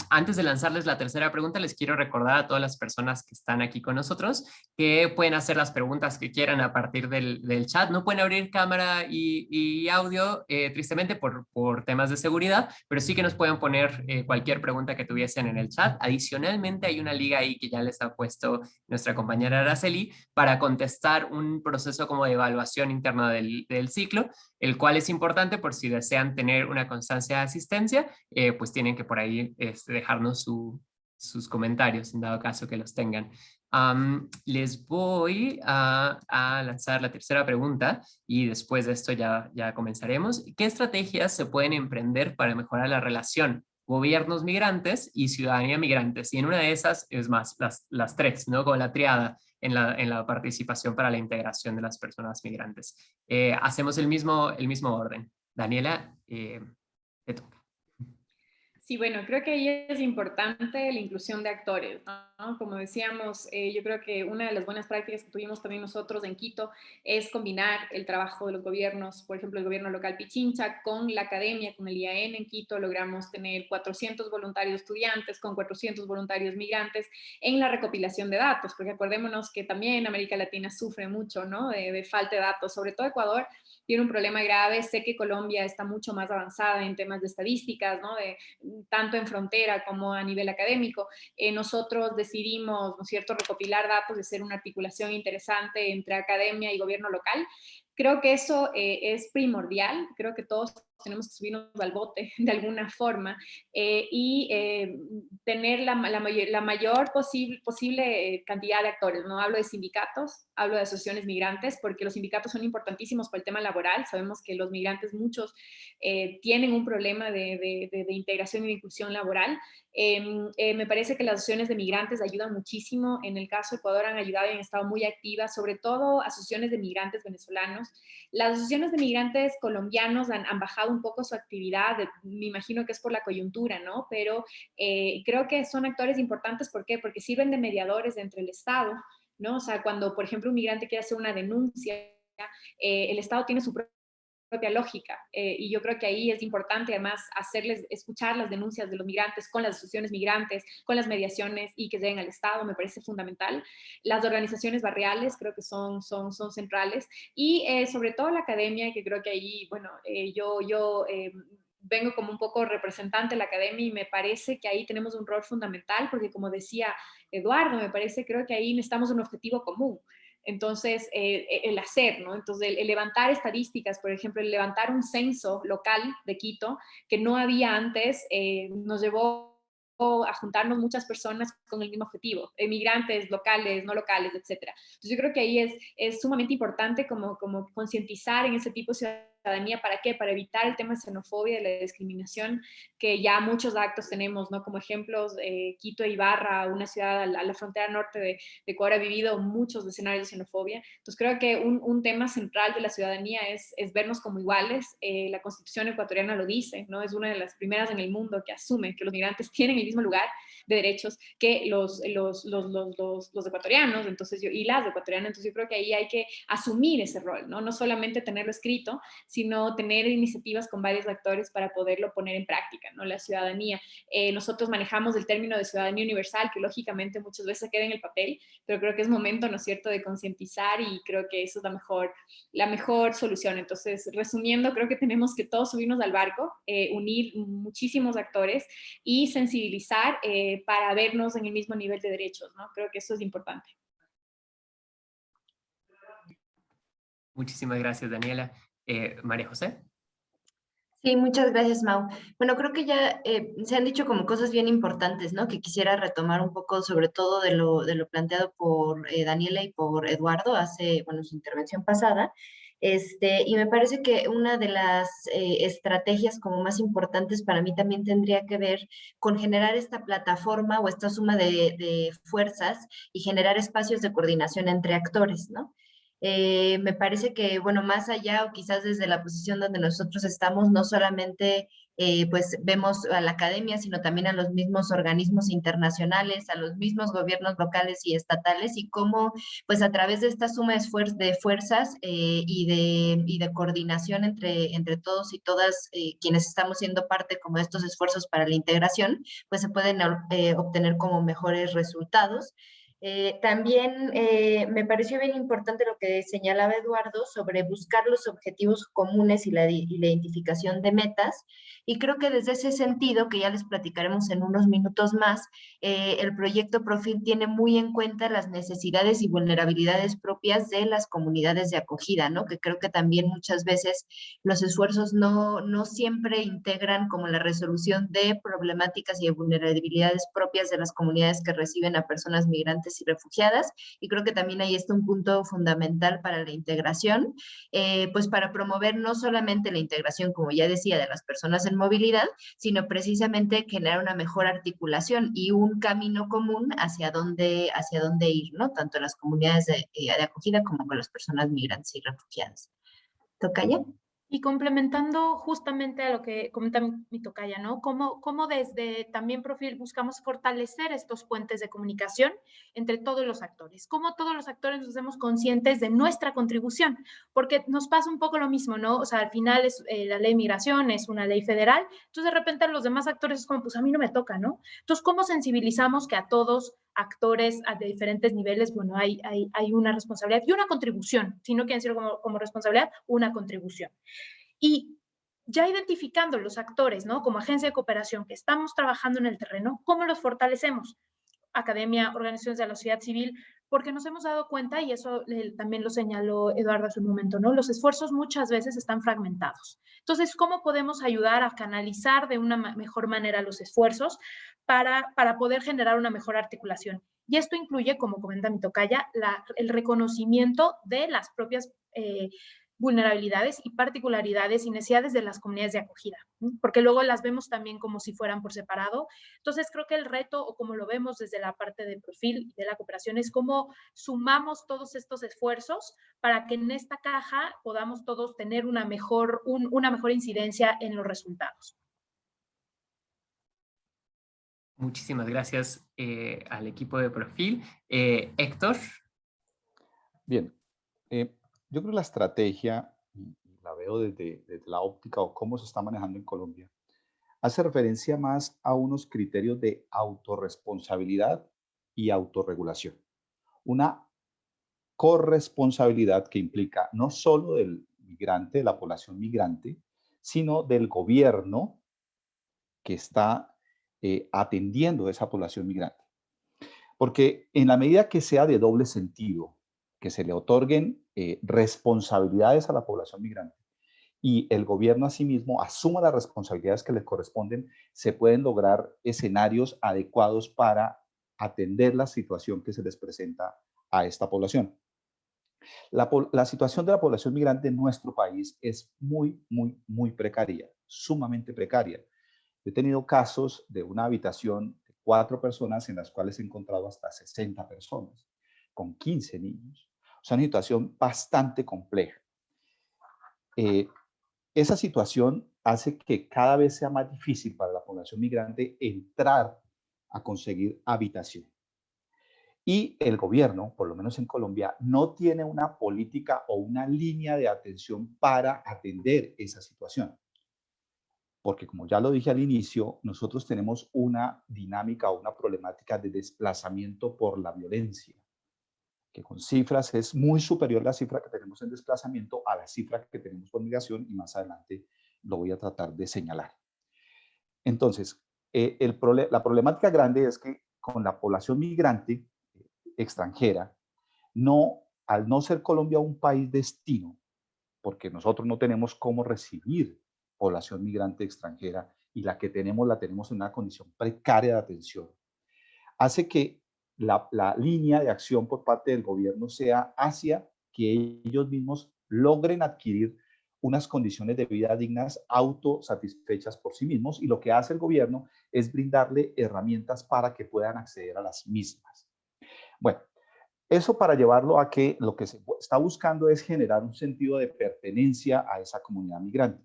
A: Antes de lanzarles la tercera pregunta, les quiero recordar a todas las personas que están aquí con nosotros que pueden hacer las preguntas que quieran a partir del chat. No pueden abrir cámara y audio, tristemente por temas de seguridad, pero sí que nos pueden poner cualquier pregunta que tuviesen en el chat. Adicionalmente, hay una liga ahí que ya les ha puesto nuestra compañera Araceli para contestar un proceso como de evaluación interna del ciclo, el cual es importante por si desean tener una constancia de asistencia, pues tienen que por ahí dejarnos sus comentarios en dado caso que los tengan. Les voy a lanzar la tercera pregunta y después de esto ya comenzaremos. ¿Qué estrategias se pueden emprender para mejorar la relación gobiernos migrantes y ciudadanía migrantes? Y en una de esas es más, las tres, ¿no? Con la triada en la participación para la integración de las personas migrantes. Hacemos el mismo orden. Daniela, te toca.
B: Sí, bueno, creo que ahí es importante la inclusión de actores, ¿no? Como decíamos, yo creo que una de las buenas prácticas que tuvimos también nosotros en Quito es combinar el trabajo de los gobiernos, por ejemplo, el gobierno local Pichincha con la academia, con el IAN en Quito. Logramos tener 400 voluntarios estudiantes con 400 voluntarios migrantes en la recopilación de datos, porque acordémonos que también América Latina sufre mucho, ¿no? de falta de datos, sobre todo Ecuador tiene un problema grave. Sé que Colombia está mucho más avanzada en temas de estadísticas, ¿no? Tanto en frontera como a nivel académico. Nosotros decidimos, ¿no es cierto?, recopilar datos, de ser una articulación interesante entre academia y gobierno local, Creo que eso es primordial, creo que todos tenemos que subirnos al bote de alguna forma y tener la mayor posible cantidad de actores. No hablo de sindicatos, hablo de asociaciones migrantes, porque los sindicatos son importantísimos para el tema laboral. Sabemos que los migrantes, muchos, tienen un problema de integración y de inclusión laboral. Me parece que las asociaciones de migrantes ayudan muchísimo. En el caso de Ecuador han ayudado y han estado muy activas, sobre todo asociaciones de migrantes venezolanos. Las asociaciones de migrantes colombianos han bajado un poco su actividad, me imagino que es por la coyuntura, ¿no? Pero creo que son actores importantes, ¿por qué? Porque sirven de mediadores entre el Estado, ¿no? O sea, cuando, por ejemplo, un migrante quiere hacer una denuncia, el Estado tiene su propia lógica. Y yo creo que ahí es importante además escuchar las denuncias de los migrantes con las asociaciones migrantes, con las mediaciones y que lleguen al Estado, me parece fundamental. Las organizaciones barriales creo que son centrales y sobre todo la academia, que creo que ahí, bueno, yo vengo como un poco representante de la academia y me parece que ahí tenemos un rol fundamental porque como decía Eduardo, creo que ahí necesitamos un objetivo común. Entonces, el hacer, ¿no? Entonces, el levantar estadísticas, por ejemplo, el levantar un censo local de Quito, que no había antes, nos llevó a juntarnos muchas personas con el mismo objetivo, migrantes, locales, no locales, etc. Entonces, yo creo que ahí es sumamente importante como concientizar en ese tipo de ciudadanía. ¿Para qué? Para evitar el tema de xenofobia, de la discriminación, que ya muchos actos tenemos, ¿no? Como ejemplos, Quito e Ibarra, una ciudad a la frontera norte de Ecuador, ha vivido muchos escenarios de xenofobia. Entonces creo que un tema central de la ciudadanía es vernos como iguales. La Constitución ecuatoriana lo dice, ¿no? Es una de las primeras en el mundo que asume que los migrantes tienen el mismo lugar de derechos que los ecuatorianos, y las ecuatorianas. Entonces yo creo que ahí hay que asumir ese rol, ¿no? No solamente tenerlo escrito, sino tener iniciativas con varios actores para poderlo poner en práctica, ¿no? La ciudadanía. Nosotros manejamos el término de ciudadanía universal, que lógicamente muchas veces queda en el papel, pero creo que es momento, ¿no es cierto?, de concientizar y creo que eso es la mejor solución. Entonces, resumiendo, creo que tenemos que todos subirnos al barco, unir muchísimos actores y sensibilizar para vernos en el mismo nivel de derechos, ¿no? Creo que eso es importante.
A: Muchísimas gracias, Daniela. María José.
C: Sí, muchas gracias, Mau. Bueno, creo que ya se han dicho como cosas bien importantes, ¿no? Que quisiera retomar un poco, sobre todo de lo planteado por Daniela y por Eduardo hace, bueno, su intervención pasada. Y me parece que una de las estrategias como más importantes para mí también tendría que ver con generar esta plataforma o esta suma de fuerzas y generar espacios de coordinación entre actores, ¿no? Me parece que, bueno, más allá o quizás desde la posición donde nosotros estamos, no solamente pues vemos a la academia, sino también a los mismos organismos internacionales, a los mismos gobiernos locales y estatales y cómo pues a través de esta suma de fuerzas y de coordinación entre todos y todas quienes estamos siendo parte como de estos esfuerzos para la integración, pues se pueden obtener como mejores resultados. También me pareció bien importante lo que señalaba Eduardo sobre buscar los objetivos comunes y la identificación de metas. Y creo que desde ese sentido, que ya les platicaremos en unos minutos más, el proyecto Profil tiene muy en cuenta las necesidades y vulnerabilidades propias de las comunidades de acogida, ¿no? Que creo que también muchas veces los esfuerzos no siempre integran como la resolución de problemáticas y de vulnerabilidades propias de las comunidades que reciben a personas migrantes y refugiadas, y creo que también ahí está un punto fundamental para la integración, pues para promover no solamente la integración, como ya decía, de las personas en movilidad, sino precisamente generar una mejor articulación y un camino común hacia dónde ir, ¿no? Tanto en las comunidades de acogida como con las personas migrantes y refugiadas. ¿Tocaya?
D: Y complementando justamente a lo que comenta mi tocaya, ¿no? Cómo desde también Profil buscamos fortalecer estos puentes de comunicación entre todos los actores. Cómo todos los actores nos hacemos conscientes de nuestra contribución, porque nos pasa un poco lo mismo, ¿no? O sea, al final la ley de migración es una ley federal, entonces de repente a los demás actores es como, pues a mí no me toca, ¿no? Entonces, ¿cómo sensibilizamos que a todos actores de diferentes niveles, bueno, hay una responsabilidad y una contribución, si no quieren decirlo como responsabilidad, una contribución? Y ya identificando los actores, ¿no? Como agencia de cooperación que estamos trabajando en el terreno, ¿cómo los fortalecemos? Academia, organizaciones de la sociedad civil, porque nos hemos dado cuenta, y eso también lo señaló Eduardo hace un momento, ¿no? Los esfuerzos muchas veces están fragmentados. Entonces, ¿cómo podemos ayudar a canalizar de una mejor manera los esfuerzos para poder generar una mejor articulación? Y esto incluye, como comenta mi tocaya, el reconocimiento de las propias vulnerabilidades y particularidades y necesidades de las comunidades de acogida, ¿no? Porque luego las vemos también como si fueran por separado. Entonces creo que el reto, o como lo vemos desde la parte de perfil de la cooperación, es cómo sumamos todos estos esfuerzos para que en esta caja podamos todos tener una mejor incidencia en los resultados.
A: Muchísimas gracias al equipo de perfil. Héctor.
E: Bien, yo creo que la estrategia, y la veo desde la óptica o cómo se está manejando en Colombia, hace referencia más a unos criterios de autorresponsabilidad y autorregulación. Una corresponsabilidad que implica no solo del migrante, de la población migrante, sino del gobierno que está atendiendo a esa población migrante. Porque en la medida que sea de doble sentido, que se le otorguen responsabilidades a la población migrante y el gobierno asimismo asuma las responsabilidades que le corresponden, se pueden lograr escenarios adecuados para atender la situación que se les presenta a esta población. La situación de la población migrante en nuestro país es muy precaria, sumamente precaria. Yo he tenido casos de una habitación de 4 personas en las cuales he encontrado hasta 60 personas, con 15 niños. O sea, una situación bastante compleja. Esa situación hace que cada vez sea más difícil para la población migrante entrar a conseguir habitación. Y el gobierno, por lo menos en Colombia, no tiene una política o una línea de atención para atender esa situación. Porque como ya lo dije al inicio, nosotros tenemos una dinámica o una problemática de desplazamiento por la violencia, que con cifras es muy superior la cifra que tenemos en desplazamiento a la cifra que tenemos por migración, y más adelante lo voy a tratar de señalar. Entonces, la problemática grande es que con la población migrante extranjera, al no ser Colombia un país destino, porque nosotros no tenemos cómo recibir población migrante extranjera y la que tenemos la tenemos en una condición precaria de atención, hace que la línea de acción por parte del gobierno sea hacia que ellos mismos logren adquirir unas condiciones de vida dignas, autosatisfechas por sí mismos, y lo que hace el gobierno es brindarle herramientas para que puedan acceder a las mismas. Bueno, eso para llevarlo a que lo que se está buscando es generar un sentido de pertenencia a esa comunidad migrante.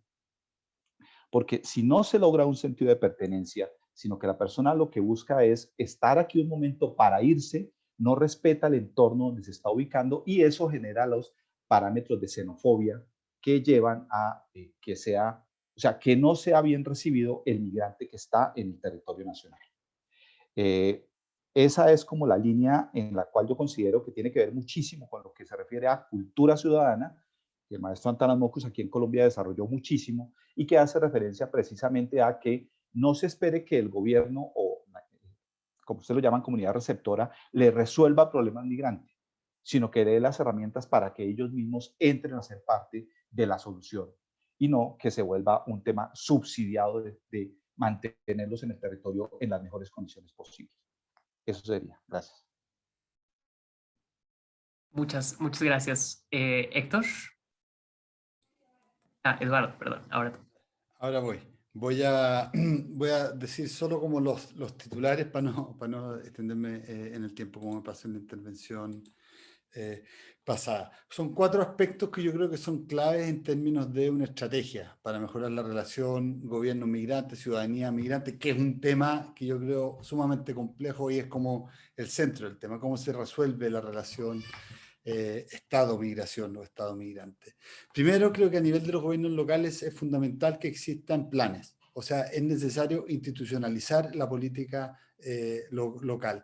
E: Porque si no se logra un sentido de pertenencia, sino que la persona lo que busca es estar aquí un momento para irse, no respeta el entorno donde se está ubicando, y eso genera los parámetros de xenofobia que llevan a que no sea bien recibido el migrante que está en el territorio nacional. Esa es como la línea en la cual yo considero que tiene que ver muchísimo con lo que se refiere a cultura ciudadana, que el maestro Antanas Mocus aquí en Colombia desarrolló muchísimo, y que hace referencia precisamente a que no se espere que el gobierno, o como ustedes lo llaman, comunidad receptora, le resuelva problemas migrantes, sino que dé las herramientas para que ellos mismos entren a ser parte de la solución, y no que se vuelva un tema subsidiado de mantenerlos en el territorio en las mejores condiciones posibles. Eso sería. Gracias.
A: Muchas gracias. Héctor. Eduardo, perdón.
F: Ahora voy a decir solo como los titulares para no extenderme en el tiempo, como me pasó en la intervención pasada. Son 4 aspectos que yo creo que son claves en términos de una estrategia para mejorar la relación gobierno-migrante, ciudadanía-migrante, que es un tema que yo creo sumamente complejo y es como el centro del tema, cómo se resuelve la relación Estado-migración o Estado-migrante. Primero, creo que a nivel de los gobiernos locales es fundamental que existan planes. O sea, es necesario institucionalizar la política local.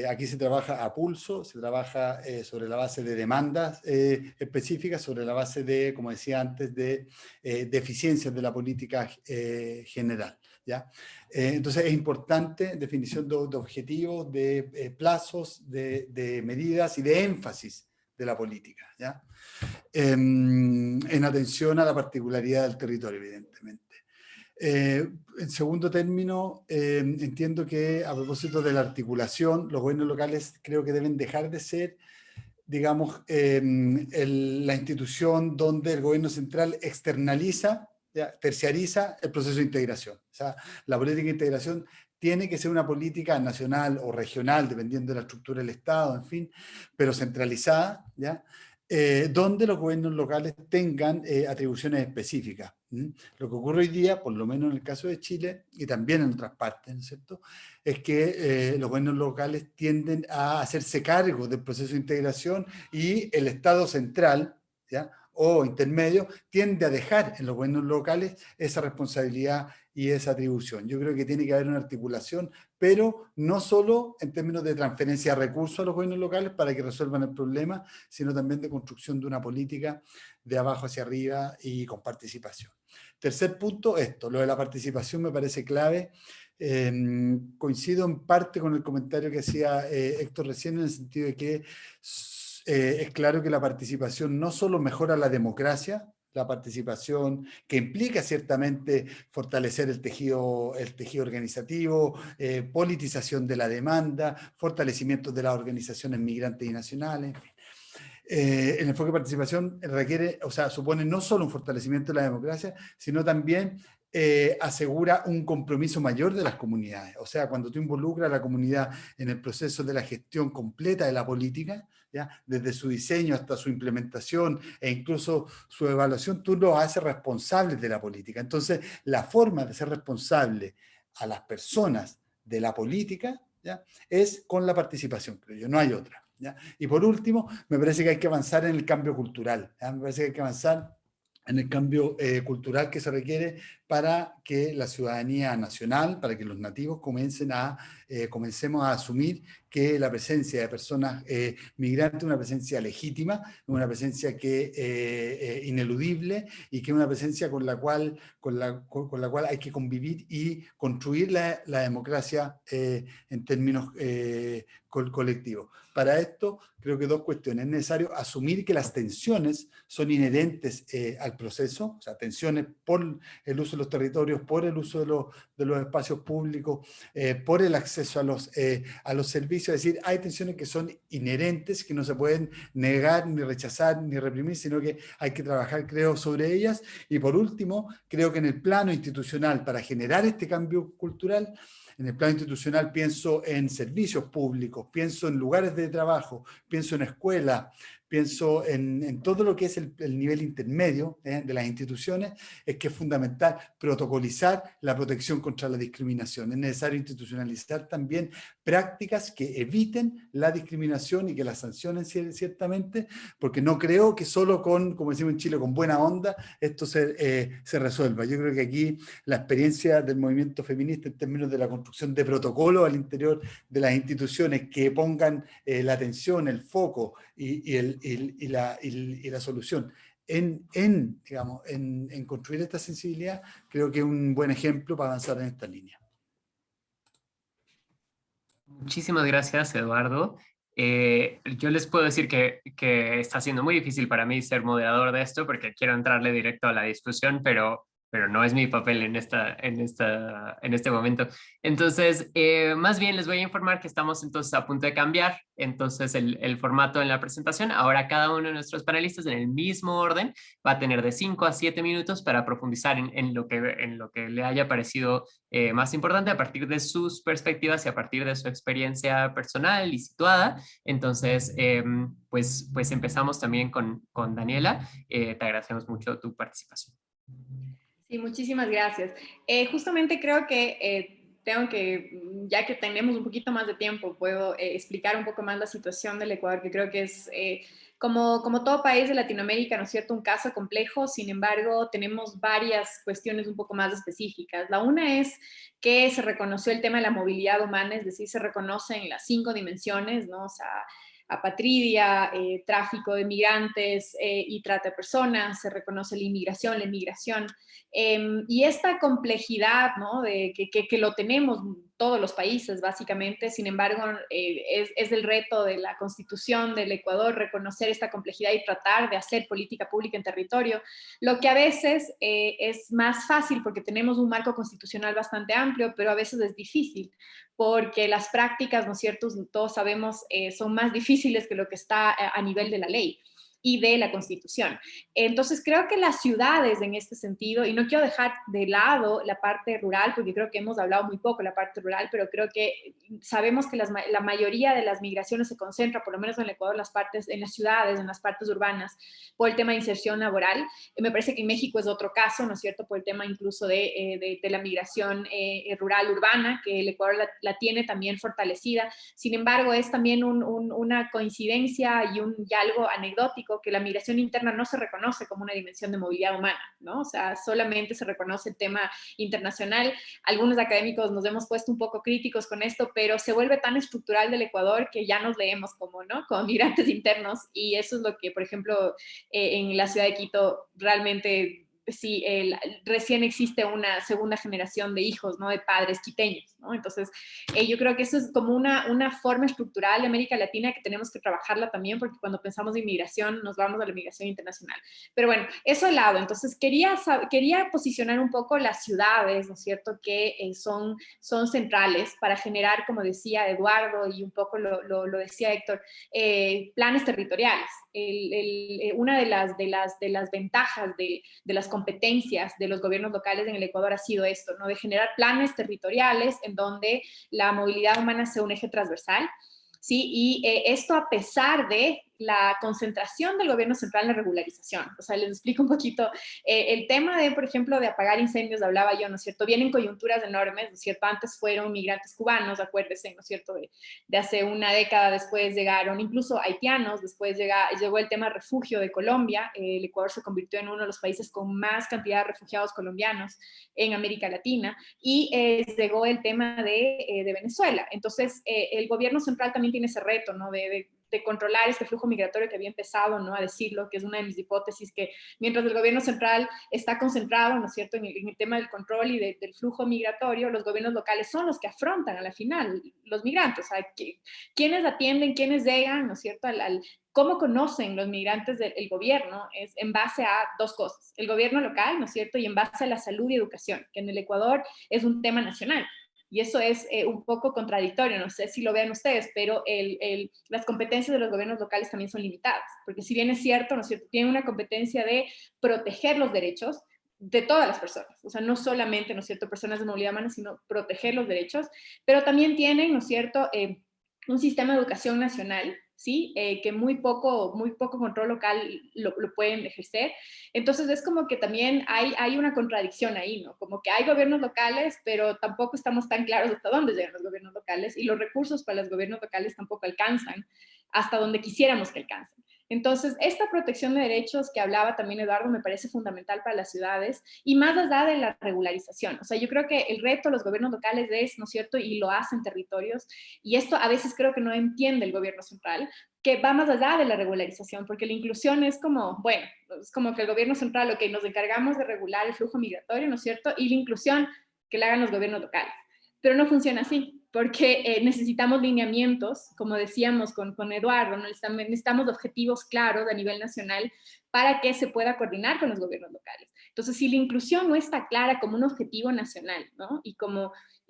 F: Aquí se trabaja a pulso, se trabaja sobre la base de demandas específicas, sobre la base de, como decía antes, de deficiencias de la política general. ¿ya? Entonces es importante definición de objetivos, de plazos, de medidas y de énfasis de la política, ¿ya? En atención a la particularidad del territorio, evidentemente. En segundo término, entiendo que a propósito de la articulación, los gobiernos locales creo que deben dejar de ser, digamos, la institución donde el gobierno central externaliza, ¿ya?, terciariza el proceso de integración. O sea, la política de integración tiene que ser una política nacional o regional, dependiendo de la estructura del Estado, en fin, pero centralizada, ¿ya?, donde los gobiernos locales tengan atribuciones específicas. Lo que ocurre hoy día, por lo menos en el caso de Chile, y también en otras partes, ¿no es cierto?, es que los gobiernos locales tienden a hacerse cargo del proceso de integración y el Estado central, ¿ya?, o intermedio, tiende a dejar en los gobiernos locales esa responsabilidad y esa atribución. Yo creo que tiene que haber una articulación, pero no solo en términos de transferencia de recursos a los gobiernos locales para que resuelvan el problema, sino también de construcción de una política de abajo hacia arriba y con participación. Tercer punto, lo de la participación me parece clave. Coincido en parte con el comentario que hacía Héctor recién, en el sentido de que es claro que la participación no solo mejora la democracia, la participación que implica ciertamente fortalecer el tejido organizativo, politización de la demanda, fortalecimiento de las organizaciones migrantes y nacionales, en fin. El enfoque de participación supone no solo un fortalecimiento de la democracia, sino también asegura un compromiso mayor de las comunidades. O sea, cuando tú involucras a la comunidad en el proceso de la gestión completa de la política, ¿ya?, desde su diseño hasta su implementación e incluso su evaluación, tú los haces responsables de la política. Entonces, la forma de ser responsable a las personas de la política, ¿ya?, es con la participación, creo yo, no hay otra, ¿ya? Y por último, me parece que hay que avanzar en el cambio cultural, ¿ya? Me parece que hay que avanzar en el cambio cultural que se requiere para que la ciudadanía nacional, para que los nativos comencemos a asumir que la presencia de personas migrantes es una presencia legítima, una presencia ineludible, y que es una presencia con la cual hay que convivir y construir la democracia en términos colectivos. Para esto, creo que dos cuestiones. Es necesario asumir que las tensiones son inherentes al proceso, o sea, tensiones por el uso de los territorios, por el uso de los espacios públicos, por el acceso a los servicios. Es decir, hay tensiones que son inherentes, que no se pueden negar, ni rechazar, ni reprimir, sino que hay que trabajar, creo, sobre ellas. Y por último, creo que en el plano institucional, para generar este cambio cultural, en el plano institucional pienso en servicios públicos, pienso en lugares de trabajo, pienso en escuelas, pienso en todo lo que es el nivel intermedio de las instituciones. Es que es fundamental protocolizar la protección contra la discriminación. Es necesario institucionalizar también prácticas que eviten la discriminación y que la sancionen ciertamente, porque no creo que solo como decimos en Chile, con buena onda, esto se resuelva. Yo creo que aquí la experiencia del movimiento feminista en términos de la construcción de protocolos al interior de las instituciones que pongan la atención, el foco y la solución en construir esta sensibilidad, creo que es un buen ejemplo para avanzar en esta línea.
A: Muchísimas gracias, Eduardo. Yo les puedo decir que está siendo muy difícil para mí ser moderador de esto, porque quiero entrarle directo a la discusión, pero no es mi papel en este momento. Entonces, más bien les voy a informar que estamos entonces a punto de cambiar entonces el formato en la presentación. Ahora cada uno de nuestros panelistas, en el mismo orden, va a tener de 5 a 7 minutos para profundizar en lo que le haya parecido más importante a partir de sus perspectivas y a partir de su experiencia personal y situada. Entonces, pues empezamos también con Daniela. Te agradecemos mucho tu participación.
B: Sí, muchísimas gracias. Justamente creo que ya que tenemos un poquito más de tiempo, puedo explicar un poco más la situación del Ecuador, que creo que es, como todo país de Latinoamérica, ¿no es cierto?, un caso complejo. Sin embargo, tenemos varias cuestiones un poco más específicas. La una es que se reconoció el tema de la movilidad humana, es decir, se reconocen las 5 dimensiones, ¿no? O sea, apatridia, tráfico de migrantes y trata de personas, se reconoce la inmigración, y esta complejidad, ¿no? De que lo tenemos todos los países, básicamente. Sin embargo, es el reto de la Constitución del Ecuador reconocer esta complejidad y tratar de hacer política pública en territorio, lo que a veces es más fácil porque tenemos un marco constitucional bastante amplio, pero a veces es difícil porque las prácticas, ¿no es cierto?, todos sabemos, son más difíciles que lo que está a nivel de la ley y de la Constitución. Entonces, creo que las ciudades en este sentido, y no quiero dejar de lado la parte rural, porque creo que hemos hablado muy poco de la parte rural, pero creo que sabemos que la mayoría de las migraciones se concentra, por lo menos en el Ecuador, en las ciudades, en las partes urbanas, por el tema de inserción laboral. Me parece que en México es otro caso, ¿no es cierto?, por el tema incluso de la migración rural urbana, que el Ecuador la tiene también fortalecida. Sin embargo, es también una coincidencia y algo anecdótico que la migración interna no se reconoce como una dimensión de movilidad humana, ¿no? O sea, solamente se reconoce el tema internacional. Algunos académicos nos hemos puesto un poco críticos con esto, pero se vuelve tan estructural del Ecuador que ya nos leemos como, ¿no?, como migrantes internos, y eso es lo que, por ejemplo, en la ciudad de Quito realmente sí, recién existe una segunda generación de hijos, ¿no?, de padres quiteños, ¿no? Entonces, yo creo que eso es como una forma estructural de América Latina que tenemos que trabajarla también, porque cuando pensamos en inmigración nos vamos a la migración internacional. Pero bueno, eso de lado. Entonces, quería posicionar un poco las ciudades, ¿no es cierto?, que son centrales para generar, como decía Eduardo, y un poco lo decía Héctor, planes territoriales. Una de las ventajas de las competencias de los gobiernos locales en el Ecuador ha sido esto, ¿no?, de generar planes territoriales en donde la movilidad humana sea un eje transversal, ¿sí? Y esto a pesar de la concentración del gobierno central en la regularización. O sea, les explico un poquito. El tema de, por ejemplo, de apagar incendios, hablaba yo, ¿no es cierto? Vienen coyunturas enormes, ¿no es cierto? Antes fueron migrantes cubanos, acuérdense, ¿no es cierto?, de hace una década. Después llegaron incluso haitianos, después llegó el tema refugio de Colombia. El Ecuador se convirtió en uno de los países con más cantidad de refugiados colombianos en América Latina, y llegó el tema de Venezuela. Entonces, el gobierno central también tiene ese reto, ¿no?, de controlar este flujo migratorio que había empezado, ¿no?, a decirlo, que es una de mis hipótesis, que mientras el gobierno central está concentrado, ¿no es cierto?, en el tema del control y del flujo migratorio, los gobiernos locales son los que afrontan a la final los migrantes. O sea, ¿quiénes atienden, quiénes llegan, ¿no es cierto?, ¿Cómo conocen los migrantes del gobierno? Es en base a dos cosas: el gobierno local, ¿no es cierto?, y en base a la salud y educación, que en el Ecuador es un tema nacional. Y eso es un poco contradictorio, no sé si lo vean ustedes, pero las competencias de los gobiernos locales también son limitadas, porque si bien es cierto, ¿no es cierto?, tienen una competencia de proteger los derechos de todas las personas, o sea, no solamente, ¿no es cierto?, personas de movilidad humana, sino proteger los derechos, pero también tienen, ¿no es cierto?, un sistema de educación nacional, ¿sí? Que muy poco control local lo pueden ejercer. Entonces es como que también hay una contradicción ahí, ¿no? Como que hay gobiernos locales, pero tampoco estamos tan claros hasta dónde llegan los gobiernos locales, y los recursos para los gobiernos locales tampoco alcanzan hasta donde quisiéramos que alcancen. Entonces, esta protección de derechos que hablaba también Eduardo me parece fundamental para las ciudades, y más allá de la regularización. O sea, yo creo que el reto de los gobiernos locales es, ¿no es cierto?, y lo hacen territorios, y esto a veces creo que no entiende el gobierno central, que va más allá de la regularización, porque la inclusión es como, bueno, es como que el gobierno central, ok, nos encargamos de regular el flujo migratorio, ¿no es cierto?, y la inclusión que la hagan los gobiernos locales. Pero no funciona así, porque necesitamos lineamientos, como decíamos con Eduardo, ¿no? Necesitamos objetivos claros a nivel nacional para que se pueda coordinar con los gobiernos locales. Entonces, si la inclusión no está clara como un objetivo nacional, ¿no?,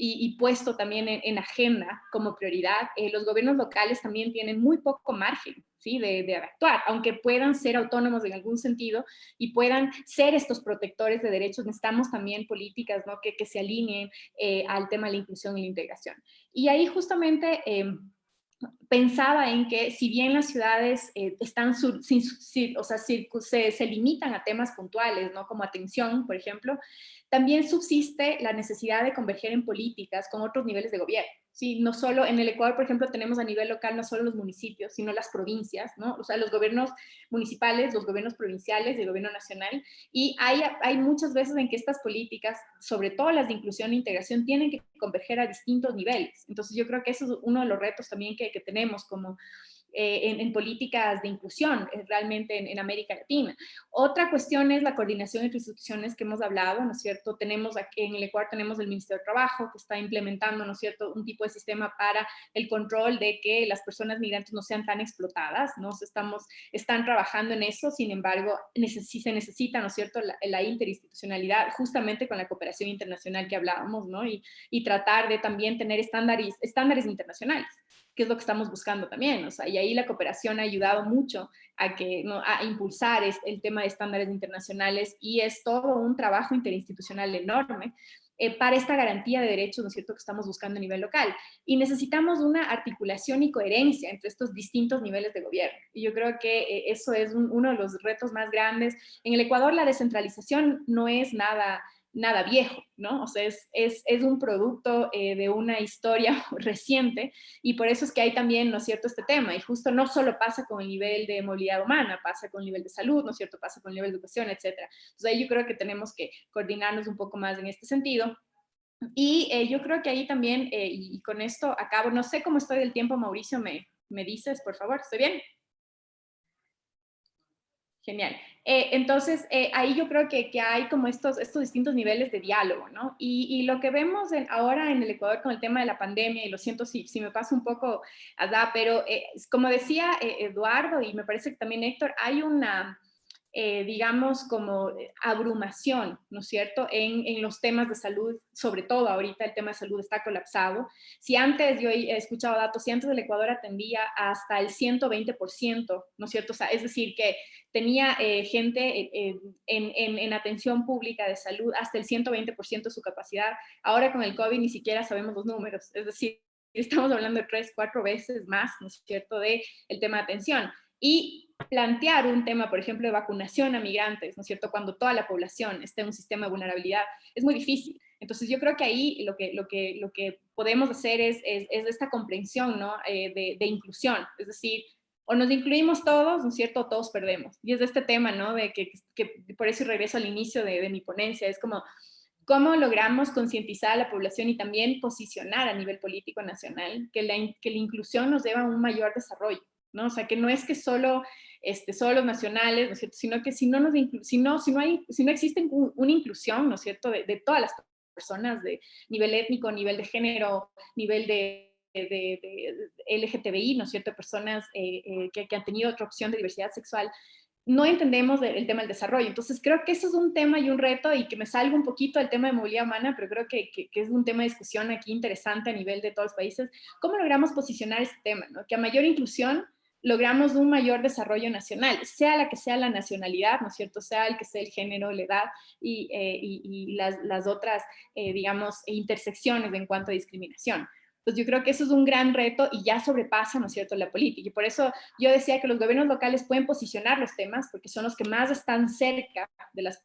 B: y puesto también en agenda como prioridad, los gobiernos locales también tienen muy poco margen, ¿sí?, de actuar, aunque puedan ser autónomos en algún sentido y puedan ser estos protectores de derechos. Necesitamos también políticas, ¿no?, que se alineen al tema de la inclusión y la integración. Y ahí justamente pensaba en que si bien las ciudades se limitan a temas puntuales, ¿no?, como atención, por ejemplo, también subsiste la necesidad de converger en políticas con otros niveles de gobierno. Sí, no solo en el Ecuador, por ejemplo, tenemos a nivel local no solo los municipios, sino las provincias, ¿no? O sea, los gobiernos municipales, los gobiernos provinciales y el gobierno nacional. Y hay muchas veces en que estas políticas, sobre todo las de inclusión e integración, tienen que converger a distintos niveles. Entonces, yo creo que eso es uno de los retos también que tenemos en políticas de inclusión realmente en América Latina. Otra cuestión es la coordinación entre instituciones que hemos hablado, ¿no es cierto? Tenemos aquí en el Ecuador tenemos el Ministerio de Trabajo que está implementando, ¿no es cierto?, un tipo de sistema para el control de que las personas migrantes no sean tan explotadas, ¿no? Están trabajando en eso, sin embargo, se necesita, ¿no es cierto?, la interinstitucionalidad, justamente con la cooperación internacional que hablábamos, ¿no? Y tratar de también tener estándares internacionales, que es lo que estamos buscando también, o sea, y ahí la cooperación ha ayudado mucho a impulsar el tema de estándares internacionales, y es todo un trabajo interinstitucional enorme para esta garantía de derechos, ¿no es cierto?, que estamos buscando a nivel local. Y necesitamos una articulación y coherencia entre estos distintos niveles de gobierno. Y yo creo que eso es uno de los retos más grandes. En el Ecuador la descentralización no es nada viejo, ¿no? O sea, es un producto de una historia reciente, y por eso es que hay también, ¿no es cierto?, este tema, y justo no solo pasa con el nivel de movilidad humana, pasa con el nivel de salud, ¿no es cierto?, pasa con el nivel de educación, etcétera. Entonces ahí yo creo que tenemos que coordinarnos un poco más en este sentido. Y yo creo que ahí también, y con esto acabo, no sé cómo estoy del tiempo, Mauricio, me dices, por favor, ¿estoy bien? Genial. Entonces, ahí yo creo que hay como estos distintos niveles de diálogo, ¿no? Y lo que vemos ahora en el Ecuador con el tema de la pandemia, y lo siento si me paso un poco allá, pero como decía Eduardo, y me parece que también Héctor, hay una, digamos, como abrumación, ¿no es cierto?, en los temas de salud, sobre todo ahorita el tema de salud está colapsado. Si antes, yo he escuchado datos, si antes el Ecuador atendía hasta el 120%, ¿no es cierto? O sea, es decir, que tenía gente en atención pública de salud hasta el 120% de su capacidad. Ahora con el COVID ni siquiera sabemos los números, es decir, estamos hablando de 3, 4 veces más, ¿no es cierto?, del tema de atención. Y plantear un tema, por ejemplo, de vacunación a migrantes, ¿no es cierto?, cuando toda la población está en un sistema de vulnerabilidad, es muy difícil. Entonces yo creo que ahí lo que podemos hacer es esta comprensión, ¿no?, de inclusión, es decir, o nos incluimos todos, ¿no es cierto?, o todos perdemos. Y es de este tema, ¿no?, de que por eso regreso al inicio de mi ponencia, es como, ¿cómo logramos concientizar a la población y también posicionar a nivel político nacional que la inclusión nos lleva a un mayor desarrollo, ¿no? O sea, que no es que solo los nacionales, ¿no es cierto?, sino que si no existe una inclusión, ¿no es cierto?, de todas las personas, de nivel étnico, nivel de género, nivel de LGTBI, ¿no es cierto?, personas que han tenido otra opción de diversidad sexual, no entendemos el tema del desarrollo. Entonces creo que eso es un tema y un reto, y que me salgo un poquito del tema de movilidad humana, pero creo que es un tema de discusión aquí interesante a nivel de todos los países. ¿Cómo logramos posicionar este tema, ¿no?, que a mayor inclusión logramos un mayor desarrollo nacional, sea la que sea la nacionalidad, ¿no es cierto?, sea el que sea el género, la edad y las otras, digamos, intersecciones en cuanto a discriminación. Entonces yo creo que eso es un gran reto y ya sobrepasa, ¿no es cierto?, la política. Y por eso yo decía que los gobiernos locales pueden posicionar los temas porque son los que más están cerca de las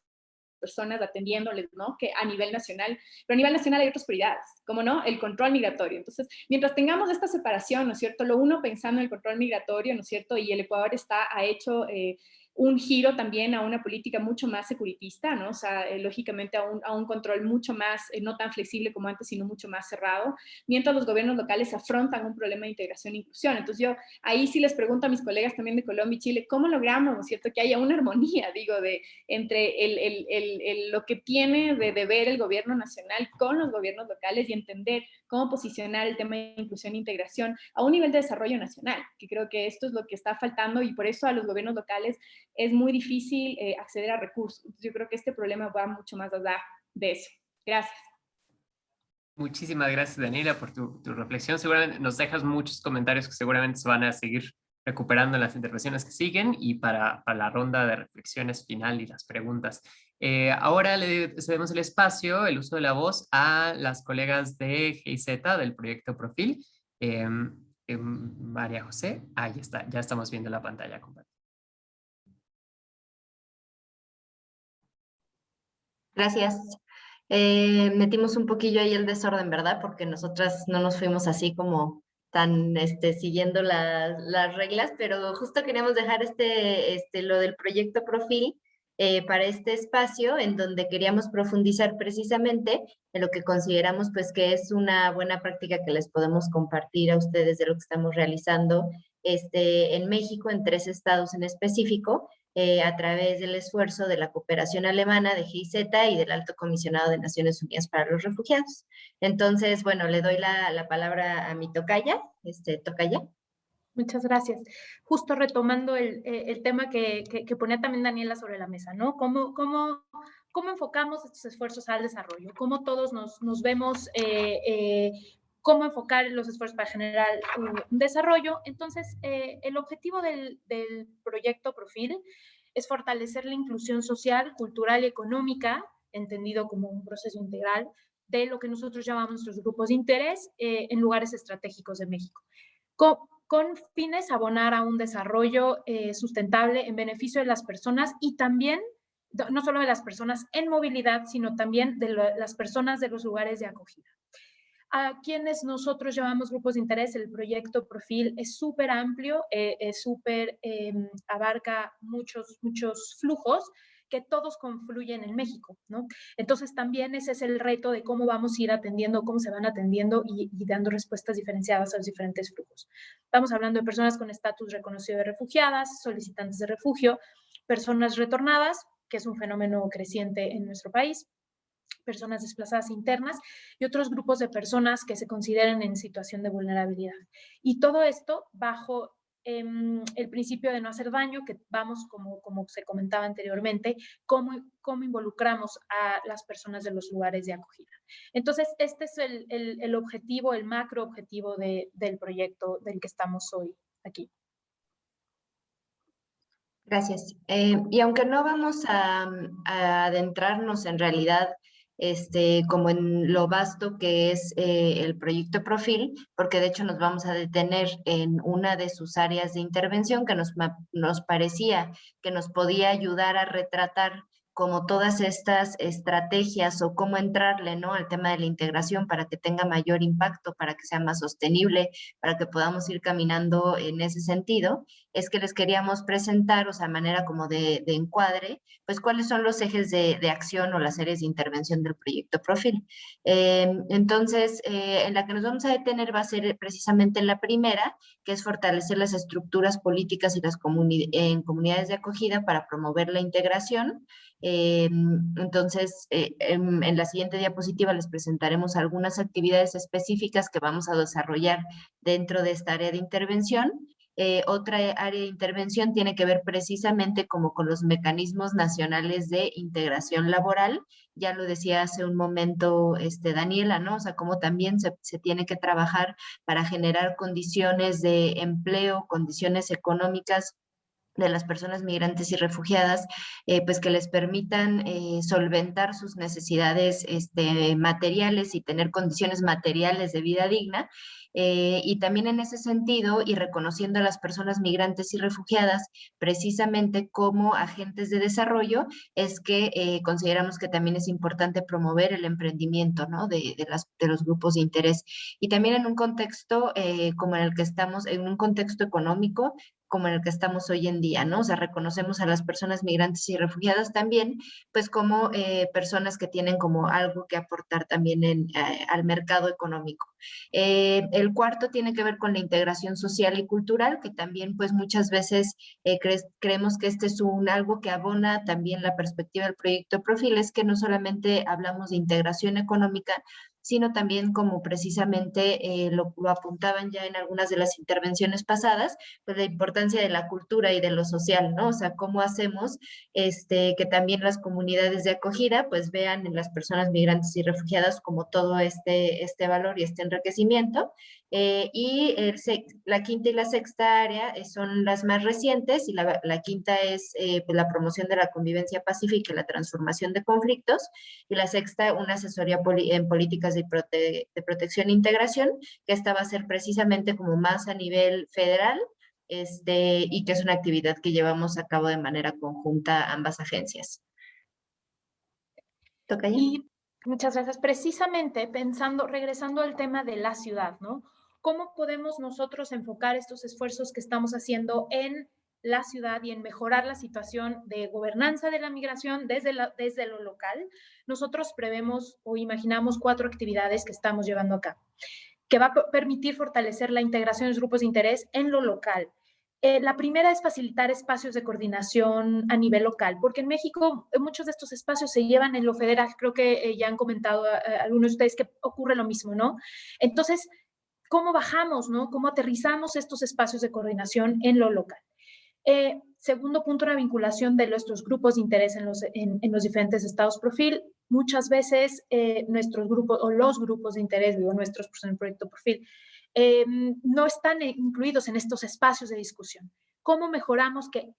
B: personas atendiéndoles, ¿no?, que a nivel nacional. Pero a nivel nacional hay otras prioridades, como no, el control migratorio. Entonces, mientras tengamos esta separación, ¿no es cierto?, lo uno pensando en el control migratorio, ¿no es cierto?, y el Ecuador ha hecho un giro también a una política mucho más securitista, ¿no? O sea, lógicamente a un control mucho más, no tan flexible como antes, sino mucho más cerrado, mientras los gobiernos locales afrontan un problema de integración e inclusión. Entonces yo ahí sí les pregunto a mis colegas también de Colombia y Chile, ¿cómo logramos, ¿no es cierto?, que haya una armonía, digo, entre lo que tiene de deber el gobierno nacional con los gobiernos locales, y entender cómo posicionar el tema de inclusión e integración a un nivel de desarrollo nacional, que creo que esto es lo que está faltando, y por eso a los gobiernos locales es muy difícil acceder a recursos. Yo creo que este problema va mucho más allá de eso. Gracias.
A: Muchísimas gracias, Daniela, por tu reflexión. Seguramente nos dejas muchos comentarios que seguramente se van a seguir recuperando en las intervenciones que siguen, y para la ronda de reflexiones final y las preguntas. Ahora le cedemos el espacio, el uso de la voz, a las colegas de GIZ del proyecto Profil. María José, ahí está, ya estamos viendo la pantalla compartida.
C: Gracias. Metimos un poquillo ahí el desorden, ¿verdad? Porque nosotras no nos fuimos así como tan siguiendo las reglas, pero justo queríamos dejar lo del proyecto Profil para este espacio, en donde queríamos profundizar precisamente en lo que consideramos pues que es una buena práctica que les podemos compartir a ustedes de lo que estamos realizando en México, en 3 estados en específico, a través del esfuerzo de la cooperación alemana, de GIZ y del Alto Comisionado de Naciones Unidas para los Refugiados. Entonces, bueno, le doy la palabra a mi tocaya, tocaya.
D: Muchas gracias. Justo retomando el tema que ponía también Daniela sobre la mesa, ¿no? ¿Cómo enfocamos estos esfuerzos al desarrollo? ¿Cómo todos nos vemos, cómo enfocar los esfuerzos para generar un desarrollo? Entonces, el objetivo del proyecto Profil es fortalecer la inclusión social, cultural y económica, entendido como un proceso integral, de lo que nosotros llamamos nuestros grupos de interés en lugares estratégicos de México. Con fines abonar a un desarrollo sustentable en beneficio de las personas y también, no solo de las personas en movilidad, sino también de las personas de los lugares de acogida. A quienes nosotros llamamos grupos de interés, el proyecto Profil es súper amplio, abarca muchos flujos que todos confluyen en México, ¿no? Entonces también ese es el reto de cómo vamos a ir atendiendo, cómo se van atendiendo y dando respuestas diferenciadas a los diferentes flujos. Estamos hablando de personas con estatus reconocido de refugiadas, solicitantes de refugio, personas retornadas, que es un fenómeno creciente en nuestro país, personas desplazadas internas y otros grupos de personas que se consideran en situación de vulnerabilidad. Y todo esto bajo el principio de no hacer daño, que vamos, como se comentaba anteriormente, cómo involucramos a las personas de los lugares de acogida. Entonces, este es el objetivo, el macro objetivo del proyecto del que estamos hoy aquí.
C: Gracias. Y aunque no vamos a adentrarnos en realidad como en lo vasto que es el proyecto Profil, porque de hecho nos vamos a detener en una de sus áreas de intervención que nos parecía que nos podía ayudar a retratar como todas estas estrategias o cómo entrarle, ¿no?, al tema de la integración para que tenga mayor impacto, para que sea más sostenible, para que podamos ir caminando en ese sentido, es que les queríamos presentar, o sea, manera como de encuadre, pues cuáles son los ejes de acción o las áreas de intervención del proyecto Profil. Entonces, en la que nos vamos a detener va a ser precisamente en la primera, que es fortalecer las estructuras políticas y las comunidades de acogida para promover la integración. Entonces, en la siguiente diapositiva les presentaremos algunas actividades específicas que vamos a desarrollar dentro de esta área de intervención. Otra área de intervención tiene que ver precisamente como con los mecanismos nacionales de integración laboral. Ya lo decía hace un momento Daniela, ¿no? O sea, cómo también se tiene que trabajar para generar condiciones de empleo, condiciones económicas de las personas migrantes y refugiadas, pues que les permitan solventar sus necesidades materiales y tener condiciones materiales de vida digna. Y también en ese sentido, y reconociendo a las personas migrantes y refugiadas precisamente como agentes de desarrollo, es que consideramos que también es importante promover el emprendimiento, ¿no?, de los grupos de interés. Y también en un contexto como en el que estamos, en un contexto económico, como en el que estamos hoy en día, ¿no? O sea, reconocemos a las personas migrantes y refugiadas también, pues como personas que tienen como algo que aportar también al mercado económico. El cuarto tiene que ver con la integración social y cultural, que también pues muchas veces creemos que este es algo que abona también la perspectiva del proyecto Profil, es que no solamente hablamos de integración económica, sino también como precisamente lo apuntaban ya en algunas de las intervenciones pasadas, pues la importancia de la cultura y de lo social, ¿no? O sea, cómo hacemos que también las comunidades de acogida pues vean en las personas migrantes y refugiadas como todo este valor y este enriquecimiento. La quinta y la sexta área son las más recientes, y la quinta es pues la promoción de la convivencia pacífica y la transformación de conflictos, y la sexta una asesoría en políticas de protección e integración, que esta va a ser precisamente como más a nivel federal, y que es una actividad que llevamos a cabo de manera conjunta ambas agencias. ¿Toca ya?
D: Y muchas gracias. Precisamente regresando al tema de la ciudad, ¿no? ¿Cómo podemos nosotros enfocar estos esfuerzos que estamos haciendo en la ciudad y en mejorar la situación de gobernanza de la migración desde lo local? Nosotros prevemos o imaginamos 4 actividades que estamos llevando a cabo. que va a permitir fortalecer la integración de los grupos de interés en lo local. La primera es facilitar espacios de coordinación a nivel local, porque en México muchos de estos espacios se llevan en lo federal. Creo que ya han comentado algunos de ustedes que ocurre lo mismo, ¿no? Entonces, ¿cómo bajamos, no? ¿Cómo aterrizamos estos espacios de coordinación en lo local? Segundo punto, la vinculación de nuestros grupos de interés en los diferentes estados Profil. Muchas veces nuestros grupos o los grupos de interés, digo nuestros en el proyecto Profil, no están incluidos en estos espacios de discusión. ¿Cómo mejoramos que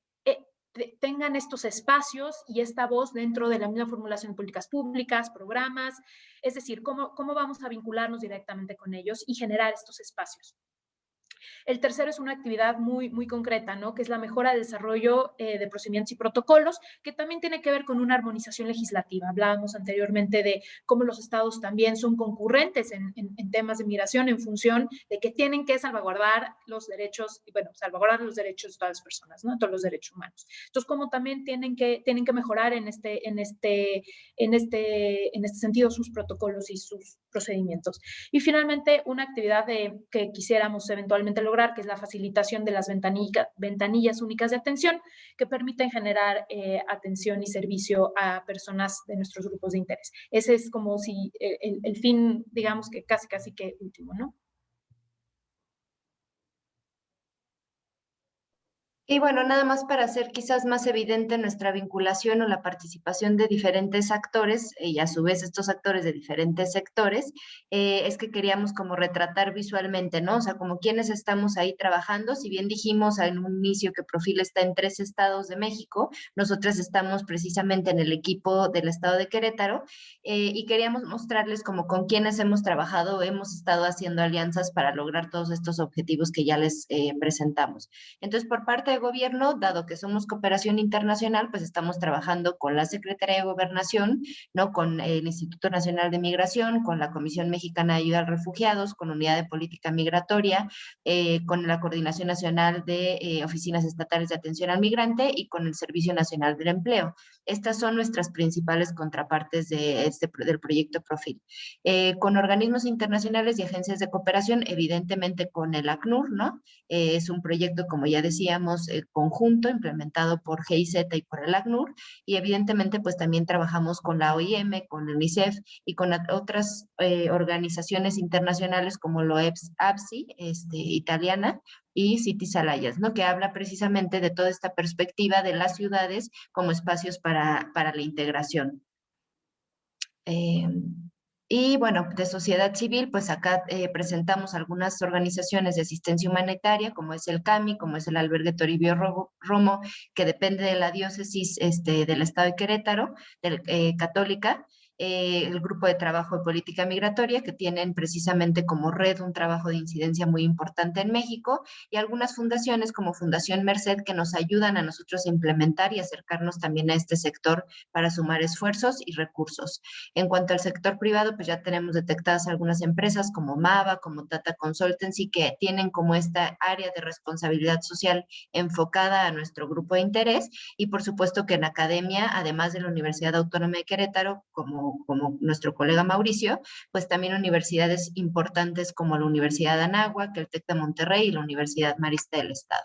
D: tengan estos espacios y esta voz dentro de la misma formulación de políticas públicas, programas? Es decir, ¿cómo vamos a vincularnos directamente con ellos y generar estos espacios? El tercero es una actividad muy, muy concreta, ¿no? Que es la mejora de desarrollo de procedimientos y protocolos, que también tiene que ver con una armonización legislativa. Hablábamos anteriormente de cómo los estados también son concurrentes en temas de migración en función de que tienen que salvaguardar los derechos, y bueno, salvaguardar los derechos de todas las personas, ¿no? Todos los derechos humanos. Entonces, como también tienen que mejorar en este sentido sus protocolos y sus procedimientos. Y finalmente, una actividad que quisiéramos eventualmente lograr, que es la facilitación de las ventanillas únicas de atención que permiten generar atención y servicio a personas de nuestros grupos de interés. Ese es como si el fin, digamos que casi que último, ¿no?
C: Y bueno, nada más para hacer quizás más evidente nuestra vinculación o la participación de diferentes actores y a su vez estos actores de diferentes sectores, es que queríamos como retratar visualmente, ¿no? O sea, como quienes estamos ahí trabajando. Si bien dijimos en un inicio que Profil está en 3 estados de México, nosotras estamos precisamente en el equipo del estado de Querétaro, y queríamos mostrarles como con quienes hemos trabajado, hemos estado haciendo alianzas para lograr todos estos objetivos que ya les presentamos. Entonces, por parte de gobierno, dado que somos cooperación internacional, pues estamos trabajando con la Secretaría de Gobernación, ¿no? Con el Instituto Nacional de Migración, con la Comisión Mexicana de Ayuda a Refugiados, con Unidad de Política Migratoria, con la Coordinación Nacional de Oficinas Estatales de Atención al Migrante y con el Servicio Nacional del Empleo. Estas son nuestras principales contrapartes del proyecto Profil. Con organismos internacionales y agencias de cooperación, evidentemente con el ACNUR, ¿no? Es un proyecto, como ya decíamos, conjunto implementado por GIZ y por el ACNUR, y evidentemente pues también trabajamos con la OIM, con el UNICEF y con otras organizaciones internacionales como la APSI, italiana, y Cities Alliance, ¿no? Que habla precisamente de toda esta perspectiva de las ciudades como espacios para la integración. Y bueno, de sociedad civil, pues acá presentamos algunas organizaciones de asistencia humanitaria, como es el CAMI, como es el Albergue Toribio Romo, que depende de la diócesis del estado de Querétaro, católica, el Grupo de Trabajo de Política Migratoria, que tienen precisamente como red un trabajo de incidencia muy importante en México, y algunas fundaciones como Fundación Merced, que nos ayudan a nosotros a implementar y acercarnos también a este sector para sumar esfuerzos y recursos. En cuanto al sector privado, pues ya tenemos detectadas algunas empresas como Mava, como Tata Consultancy, que tienen como esta área de responsabilidad social enfocada a nuestro grupo de interés, y por supuesto que en academia, además de la Universidad Autónoma de Querétaro, como nuestro colega Mauricio, pues también universidades importantes como la Universidad de Anáhuac, el TEC de Monterrey y la Universidad Marista del Estado.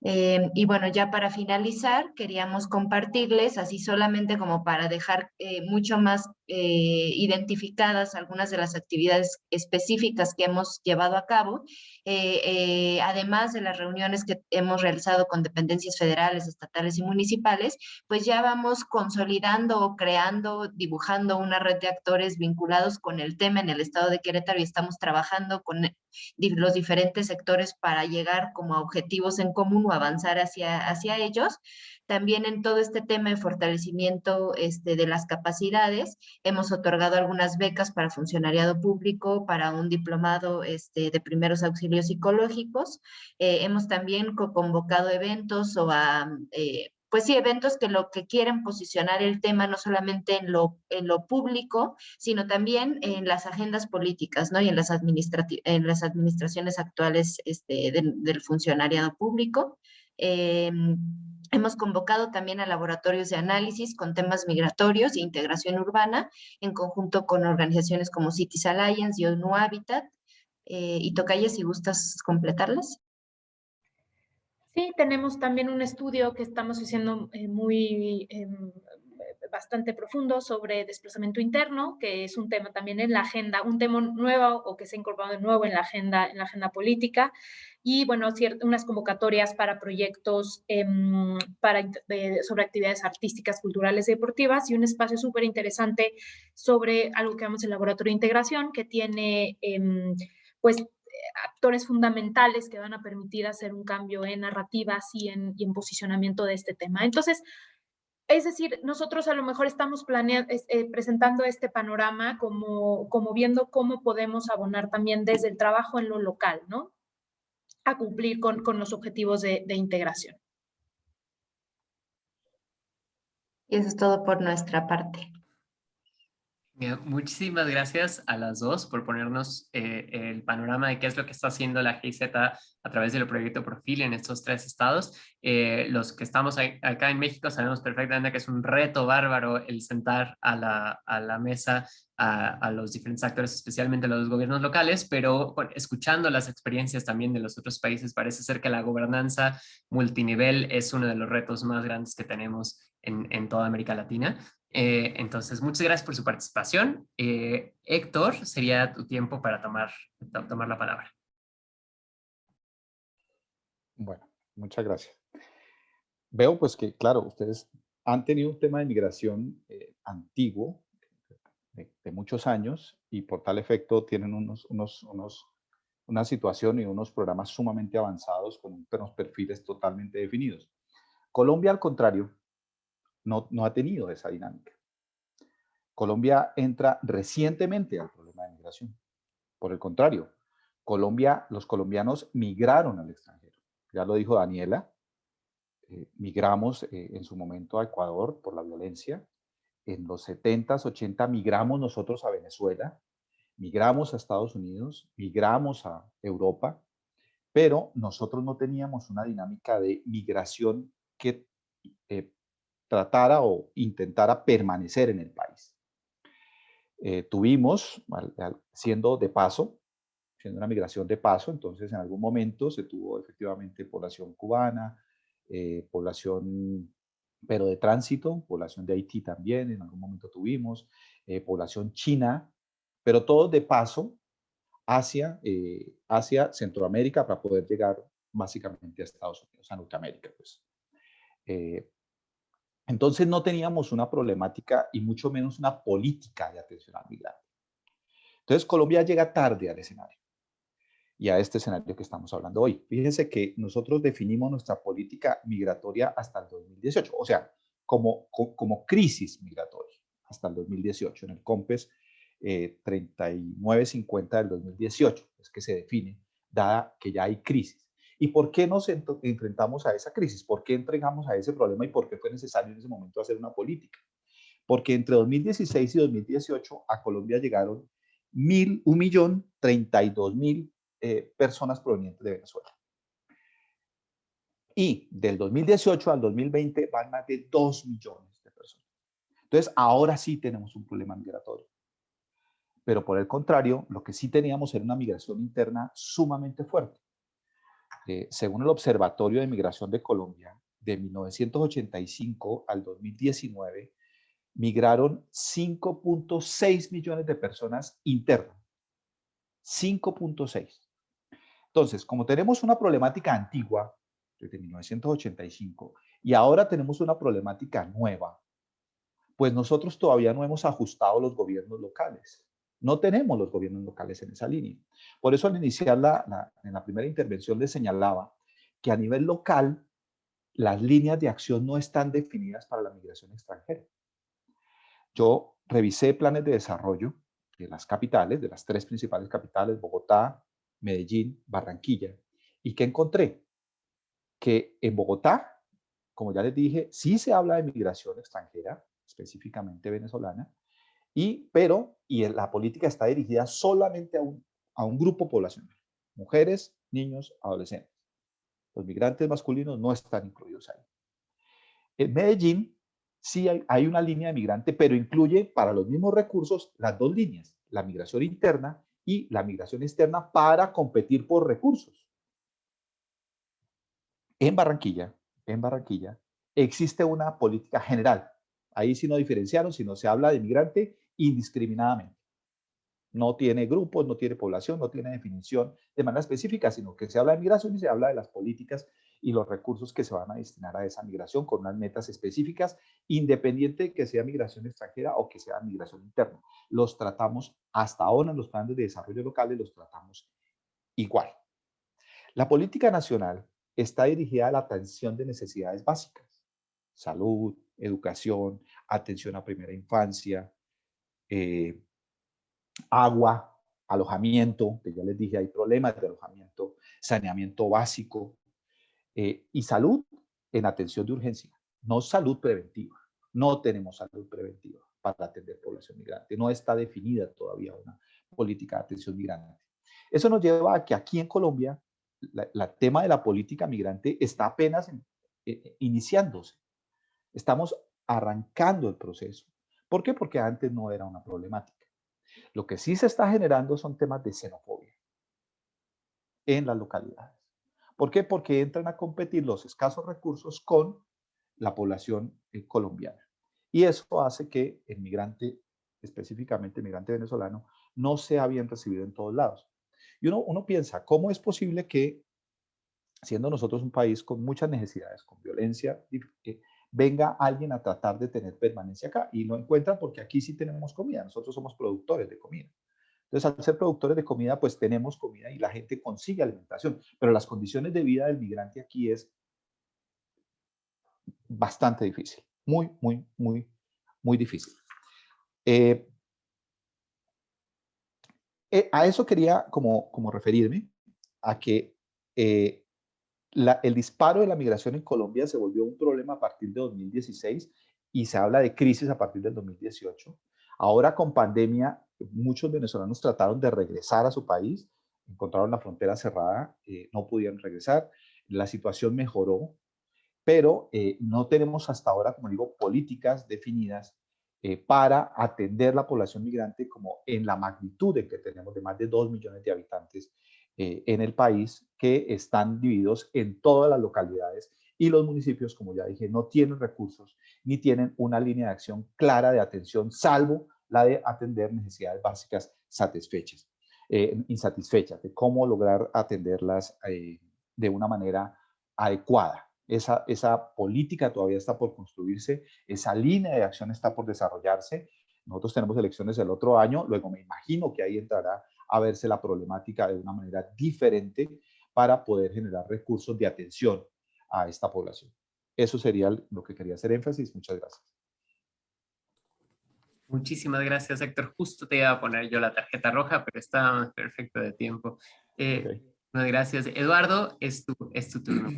C: Y bueno, ya para finalizar, queríamos compartirles, así solamente como para dejar mucho más identificadas algunas de las actividades específicas que hemos llevado a cabo, además de las reuniones que hemos realizado con dependencias federales, estatales y municipales, pues ya vamos consolidando, creando, dibujando una red de actores vinculados con el tema en el estado de Querétaro, y estamos trabajando con los diferentes sectores para llegar como a objetivos en común o avanzar hacia ellos. También en todo este tema de fortalecimiento de las capacidades, hemos otorgado algunas becas para funcionariado público, para un diplomado de primeros auxilios psicológicos. Hemos también convocado eventos pues sí, eventos que lo que quieren posicionar el tema no solamente en lo público, sino también en las agendas políticas, ¿no? Y en las administraciones actuales del funcionariado público. Hemos convocado también a laboratorios de análisis con temas migratorios e integración urbana, en conjunto con organizaciones como Cities Alliance y ONU Habitat, Y Tocaya, si gustas completarlas.
D: Sí, tenemos también un estudio que estamos haciendo bastante profundo sobre desplazamiento interno, que es un tema también en la agenda, un tema nuevo o que se ha incorporado de nuevo en la agenda política. Y bueno, unas convocatorias para proyectos sobre actividades artísticas, culturales y deportivas, y un espacio súper interesante sobre algo que llamamos el Laboratorio de Integración, que tiene pues actores fundamentales que van a permitir hacer un cambio en narrativas y en posicionamiento de este tema. Entonces, es decir, nosotros a lo mejor estamos presentando este panorama como viendo cómo podemos abonar también desde el trabajo en lo local, ¿no? A cumplir con los objetivos de integración.
C: Y eso es todo por nuestra parte.
A: Bien, muchísimas gracias a las dos por ponernos el panorama de qué es lo que está haciendo la GIZ a través del proyecto Profil en estos 3 estados. Los que estamos acá en México sabemos perfectamente que es un reto bárbaro el sentar a la mesa a los diferentes actores, especialmente los gobiernos locales, pero escuchando las experiencias también de los otros países, parece ser que la gobernanza multinivel es uno de los retos más grandes que tenemos en toda América Latina. Entonces, muchas gracias por su participación. Héctor, sería tu tiempo para tomar la palabra.
E: Bueno, muchas gracias. Veo pues que, claro, ustedes han tenido un tema de migración antiguo, de muchos años, y por tal efecto tienen una situación y unos programas sumamente avanzados con unos perfiles totalmente definidos. Colombia, al contrario, no ha tenido esa dinámica. Colombia entra recientemente al problema de migración. Por el contrario, los colombianos migraron al extranjero. Ya lo dijo Daniela, migramos en su momento a Ecuador por la violencia. En los 70s, 80 migramos nosotros a Venezuela, migramos a Estados Unidos, migramos a Europa, pero nosotros no teníamos una dinámica de migración que tratara o intentara permanecer en el país. Tuvimos, siendo de paso, siendo una migración de paso, entonces en algún momento se tuvo efectivamente población cubana, población, pero de tránsito, población de Haití también, en algún momento tuvimos, población china, pero todos de paso hacia Centroamérica para poder llegar básicamente a Estados Unidos, a Norteamérica, pues. Entonces no teníamos una problemática y mucho menos una política de atención al migrante. Entonces Colombia llega tarde al escenario y a este escenario que estamos hablando hoy. Fíjense que nosotros definimos nuestra política migratoria hasta el 2018, o sea, como crisis migratoria hasta el 2018, en el COMPES 3950 del 2018, es que se define, dada que ya hay crisis. ¿Y por qué nos enfrentamos a esa crisis? ¿Por qué entregamos a ese problema y por qué fue necesario en ese momento hacer una política? Porque entre 2016 y 2018 a Colombia llegaron 1.032.000 personas provenientes de Venezuela. Y del 2018 al 2020 van más de 2 millones de personas. Entonces, ahora sí tenemos un problema migratorio. Pero por el contrario, lo que sí teníamos era una migración interna sumamente fuerte. Según el Observatorio de Migración de Colombia, de 1985 al 2019, migraron 5.6 millones de personas internas. 5.6. Entonces, como tenemos una problemática antigua, desde 1985, y ahora tenemos una problemática nueva, pues nosotros todavía no hemos ajustado los gobiernos locales. No tenemos los gobiernos locales en esa línea. Por eso al iniciar en la primera intervención les señalaba que a nivel local las líneas de acción no están definidas para la migración extranjera. Yo revisé planes de desarrollo de las capitales, de las 3 principales capitales, Bogotá, Medellín, Barranquilla, y ¿qué encontré? Que en Bogotá, como ya les dije, sí se habla de migración extranjera, específicamente venezolana, pero la política está dirigida solamente a un grupo poblacional, mujeres, niños, adolescentes. Los migrantes masculinos no están incluidos ahí. En Medellín sí hay una línea de migrante, pero incluye para los mismos recursos las 2 líneas, la migración interna y la migración externa para competir por recursos. En Barranquilla existe una política general. Ahí sí no diferenciaron, sino se habla de migrante indiscriminadamente. No tiene grupos, no tiene población, no tiene definición de manera específica, sino que se habla de migración y se habla de las políticas y los recursos que se van a destinar a esa migración con unas metas específicas, independiente de que sea migración extranjera o que sea migración interna. Los tratamos hasta ahora en los planes de desarrollo locales, los tratamos igual. La política nacional está dirigida a la atención de necesidades básicas: salud, educación, atención a primera infancia, agua, alojamiento, que ya les dije, hay problemas de alojamiento, saneamiento básico, y salud en atención de urgencia, no salud preventiva. No tenemos salud preventiva para atender población migrante. No está definida todavía una política de atención migrante. Eso nos lleva a que aquí en Colombia el tema de la política migrante está apenas iniciándose. Estamos arrancando el proceso. ¿Por qué? Porque antes no era una problemática. Lo que sí se está generando son temas de xenofobia en las localidades. ¿Por qué? Porque entran a competir los escasos recursos con la población colombiana. Y eso hace que el migrante, específicamente el migrante venezolano, no sea bien recibido en todos lados. Y uno piensa, ¿cómo es posible que, siendo nosotros un país con muchas necesidades, con violencia, venga alguien a tratar de tener permanencia acá? Y lo encuentran porque aquí sí tenemos comida, nosotros somos productores de comida. Entonces, al ser productores de comida, pues tenemos comida y la gente consigue alimentación, pero las condiciones de vida del migrante aquí es bastante difícil, muy difícil. A eso quería como referirme, a que el disparo de la migración en Colombia se volvió un problema a partir de 2016 y se habla de crisis a partir del 2018. Ahora con pandemia, muchos venezolanos trataron de regresar a su país, encontraron la frontera cerrada, no pudieron regresar, la situación mejoró, pero no tenemos hasta ahora, como digo, políticas definidas para atender la población migrante como en la magnitud en que tenemos, de más de 2 millones de habitantes en el país, que están divididos en todas las localidades, y los municipios, como ya dije, no tienen recursos ni tienen una línea de acción clara de atención, salvo la de atender necesidades básicas insatisfechas, de cómo lograr atenderlas de una manera adecuada. Esa política todavía está por construirse, esa línea de acción está por desarrollarse. Nosotros tenemos elecciones el otro año, luego me imagino que ahí entrará a verse la problemática de una manera diferente para poder generar recursos de atención a esta población. Eso sería lo que quería hacer énfasis. Muchas gracias.
A: Muchísimas gracias, Héctor. Justo te iba a poner yo la tarjeta roja, pero está perfecto de tiempo.
E: Okay.
A: Muchas gracias. Eduardo, es tu turno.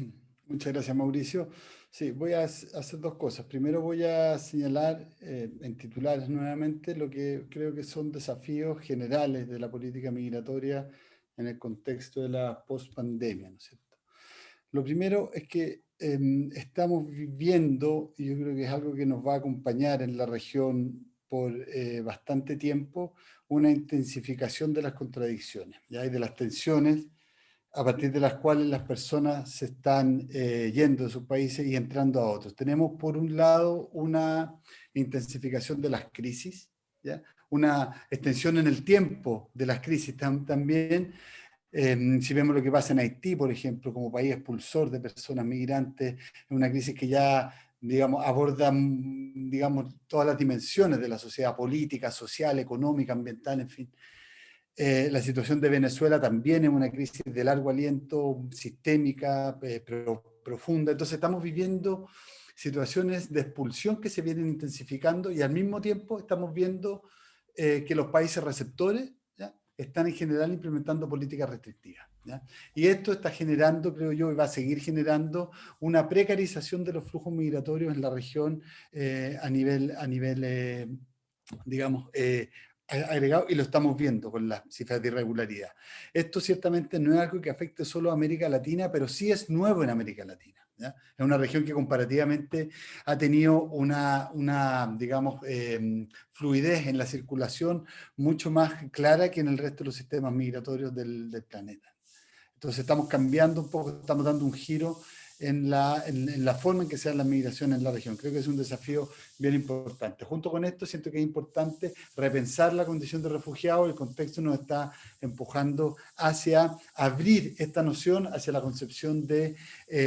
F: Muchas gracias, Mauricio. Sí, voy a hacer dos cosas. Primero voy a señalar en titulares nuevamente lo que creo que son desafíos generales de la política migratoria en el contexto de la post-pandemia, ¿no es cierto? Lo primero es que estamos viviendo, y yo creo que es algo que nos va a acompañar en la región por bastante tiempo, una intensificación de las contradicciones, ¿ya? Y de las tensiones a partir de las cuales las personas se están yendo de sus países y entrando a otros. Tenemos, por un lado, una intensificación de las crisis, ¿ya? Una extensión en el tiempo de las crisis también. Si vemos lo que pasa en Haití, por ejemplo, como país expulsor de personas migrantes, una crisis que ya, digamos, aborda, digamos, todas las dimensiones de la sociedad política, social, económica, ambiental, en fin. La situación de Venezuela también es una crisis de largo aliento, sistémica, pero profunda. Entonces estamos viviendo situaciones de expulsión que se vienen intensificando, y al mismo tiempo estamos viendo que los países receptores, ¿ya?, están en general implementando políticas restrictivas, ¿ya? Y esto está generando, creo yo, y va a seguir generando una precarización de los flujos migratorios en la región a nivel digamos, agregado y lo estamos viendo con las cifras de irregularidad. Esto ciertamente no es algo que afecte solo a América Latina, pero sí es nuevo en América Latina, ¿ya? Es una región que comparativamente ha tenido digamos, fluidez en la circulación mucho más clara que en el resto de los sistemas migratorios del planeta. Entonces estamos cambiando un poco, estamos dando un giro en la forma en que se dan las migraciones en la región. Creo que es un desafío bien importante. Junto con esto, siento que es importante repensar la condición de refugiado. El contexto nos está empujando hacia abrir esta noción hacia la concepción de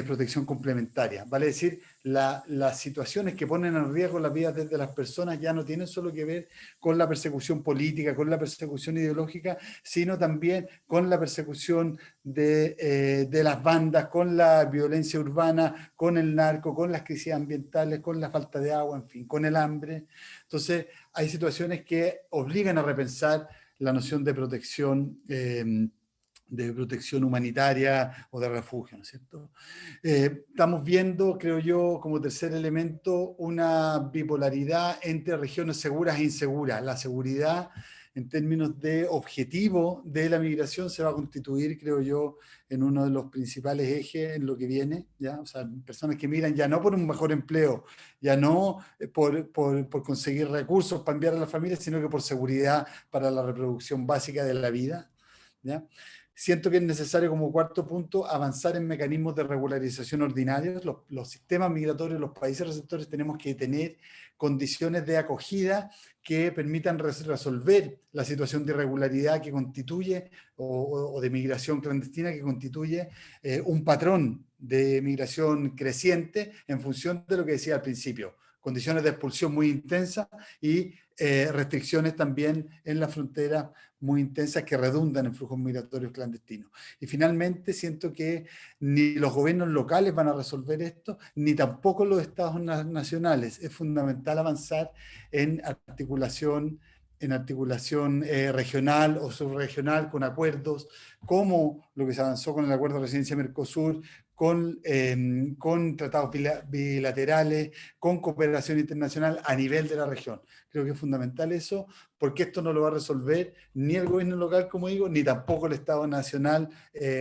F: protección complementaria. Vale decir, las situaciones que ponen en riesgo las vidas de las personas ya no tienen solo que ver con la persecución política, con la persecución ideológica, sino también con la persecución de las bandas, con la violencia urbana, con el narco, con las crisis ambientales, con la falta de agua, en fin, con el hambre. Entonces, hay situaciones que obligan a repensar la noción de protección humanitaria o de refugio, ¿no es cierto? Estamos viendo, creo yo, como tercer elemento, una bipolaridad entre regiones seguras e inseguras. La seguridad, en términos de objetivo de la migración, se va a constituir, creo yo, en uno de los principales ejes en lo que viene, ¿ya? O sea, personas que migran ya no por un mejor empleo, ya no por conseguir recursos para enviar a la familia, sino que por seguridad para la reproducción básica de la vida, ¿ya? Siento que es necesario, como cuarto punto, avanzar en mecanismos de regularización ordinarios. Los sistemas migratorios, los países receptores, tenemos que tener condiciones de acogida que permitan resolver la situación de irregularidad que constituye, o de migración clandestina que constituye un patrón de migración creciente en función de lo que decía al principio. Condiciones de expulsión muy intensas y restricciones también en la frontera muy intensas que redundan en flujos migratorios clandestinos. Y finalmente siento que ni los gobiernos locales van a resolver esto, ni tampoco los estados nacionales. Es fundamental avanzar en articulación regional o subregional con acuerdos, como lo que se avanzó con el acuerdo de residencia Mercosur, con tratados bilaterales, con cooperación internacional a nivel de la región. Creo que es fundamental eso, porque esto no lo va a resolver ni el gobierno local, como digo, ni tampoco el Estado nacional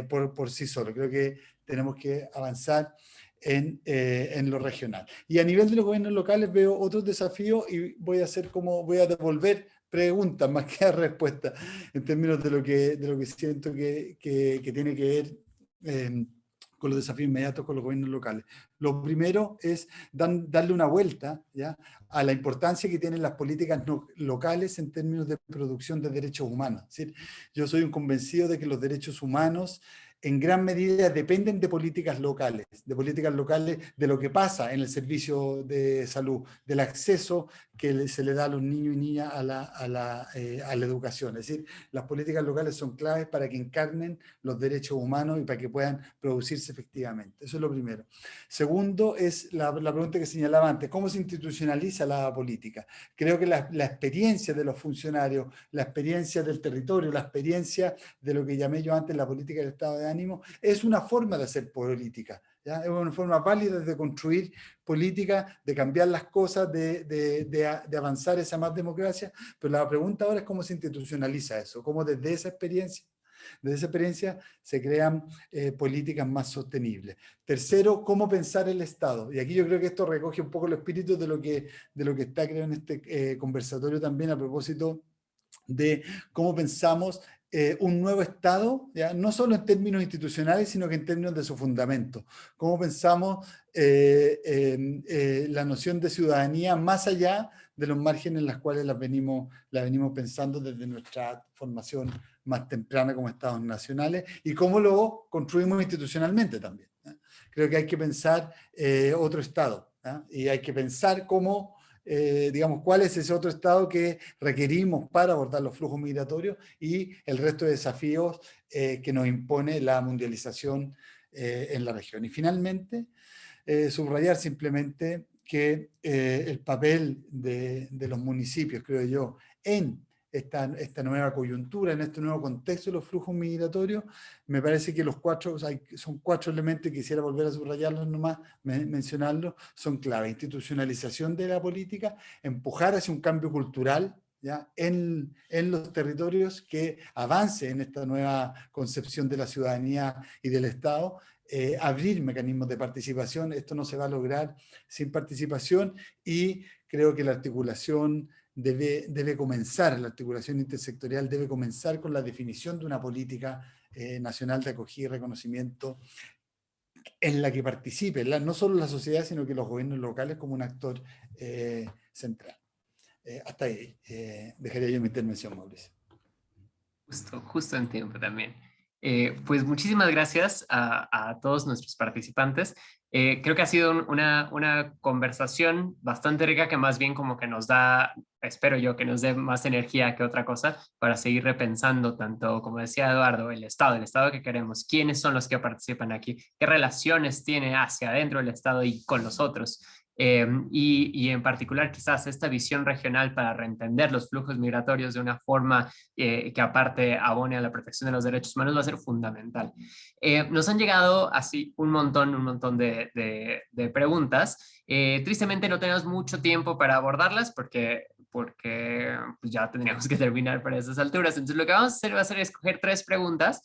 F: por sí solo. Creo que tenemos que avanzar en lo regional. Y a nivel de los gobiernos locales veo otros desafíos y voy a devolver preguntas más que respuestas en términos de lo que siento que tiene que ver con los desafíos inmediatos con los gobiernos locales. Lo primero es darle una vuelta, ¿ya?, a la importancia que tienen las políticas locales en términos de producción de derechos humanos. Es decir, yo soy un convencido de que los derechos humanos en gran medida dependen de políticas locales, de lo que pasa en el servicio de salud, del acceso que se le da a los niños y niñas a la educación. Es decir, las políticas locales son claves para que encarnen los derechos humanos y para que puedan producirse efectivamente. Eso es lo primero. Segundo, es la pregunta que señalaba antes: ¿cómo se institucionaliza la política? Creo que la experiencia de los funcionarios, la experiencia del territorio, la experiencia de lo que llamé yo antes la política del estado de ánimo, es una forma de hacer política, ¿ya? Es una forma válida de construir política, de cambiar las cosas, de avanzar esa más democracia, pero la pregunta ahora es cómo se institucionaliza eso, cómo desde esa experiencia se crean políticas más sostenibles. Tercero, cómo pensar el Estado. Y aquí yo creo que esto recoge un poco el espíritu de lo que está, creo, en este conversatorio también, a propósito de cómo pensamos un nuevo Estado, ¿ya?, no solo en términos institucionales, sino que en términos de su fundamento. Cómo pensamos la noción de ciudadanía más allá de los márgenes en los cuales la venimos pensando desde nuestra formación más temprana como Estados nacionales, y cómo lo construimos institucionalmente también, ¿eh? Creo que hay que pensar otro Estado, ¿eh? Y hay que pensar cómo, digamos, cuál es ese otro Estado que requerimos para abordar los flujos migratorios y el resto de desafíos que nos impone la mundialización en la región. Y finalmente, subrayar simplemente que el papel de los municipios, creo yo, en esta nueva coyuntura, en este nuevo contexto de los flujos migratorios, me parece que son cuatro elementos, y quisiera volver a subrayarlos nomás, mencionarlos, son clave: institucionalización de la política, empujar hacia un cambio cultural, ¿ya? En los territorios, que avance en esta nueva concepción de la ciudadanía y del Estado, abrir mecanismos de participación. Esto no se va a lograr sin participación, y creo que la articulación debe comenzar, la articulación intersectorial debe comenzar con la definición de una política nacional de acogida y reconocimiento en la que participe no solo la sociedad, sino que los gobiernos locales como un actor central. Hasta ahí dejaría yo mi intervención, Mauricio.
A: Justo en tiempo también. Pues muchísimas gracias a todos nuestros participantes. Creo que ha sido una conversación bastante rica, que más bien como que nos da, espero yo, que nos dé más energía que otra cosa para seguir repensando tanto, como decía Eduardo, el Estado que queremos, quiénes son los que participan aquí, qué relaciones tiene hacia adentro el Estado y con los otros. Y en particular quizás esta visión regional para reentender los flujos migratorios de una forma que aparte abone a la protección de los derechos humanos va a ser fundamental. Nos han llegado así un montón de preguntas. Tristemente no tenemos mucho tiempo para abordarlas porque pues ya tendríamos que terminar para esas alturas. Entonces lo que vamos a hacer va a ser escoger 3 preguntas,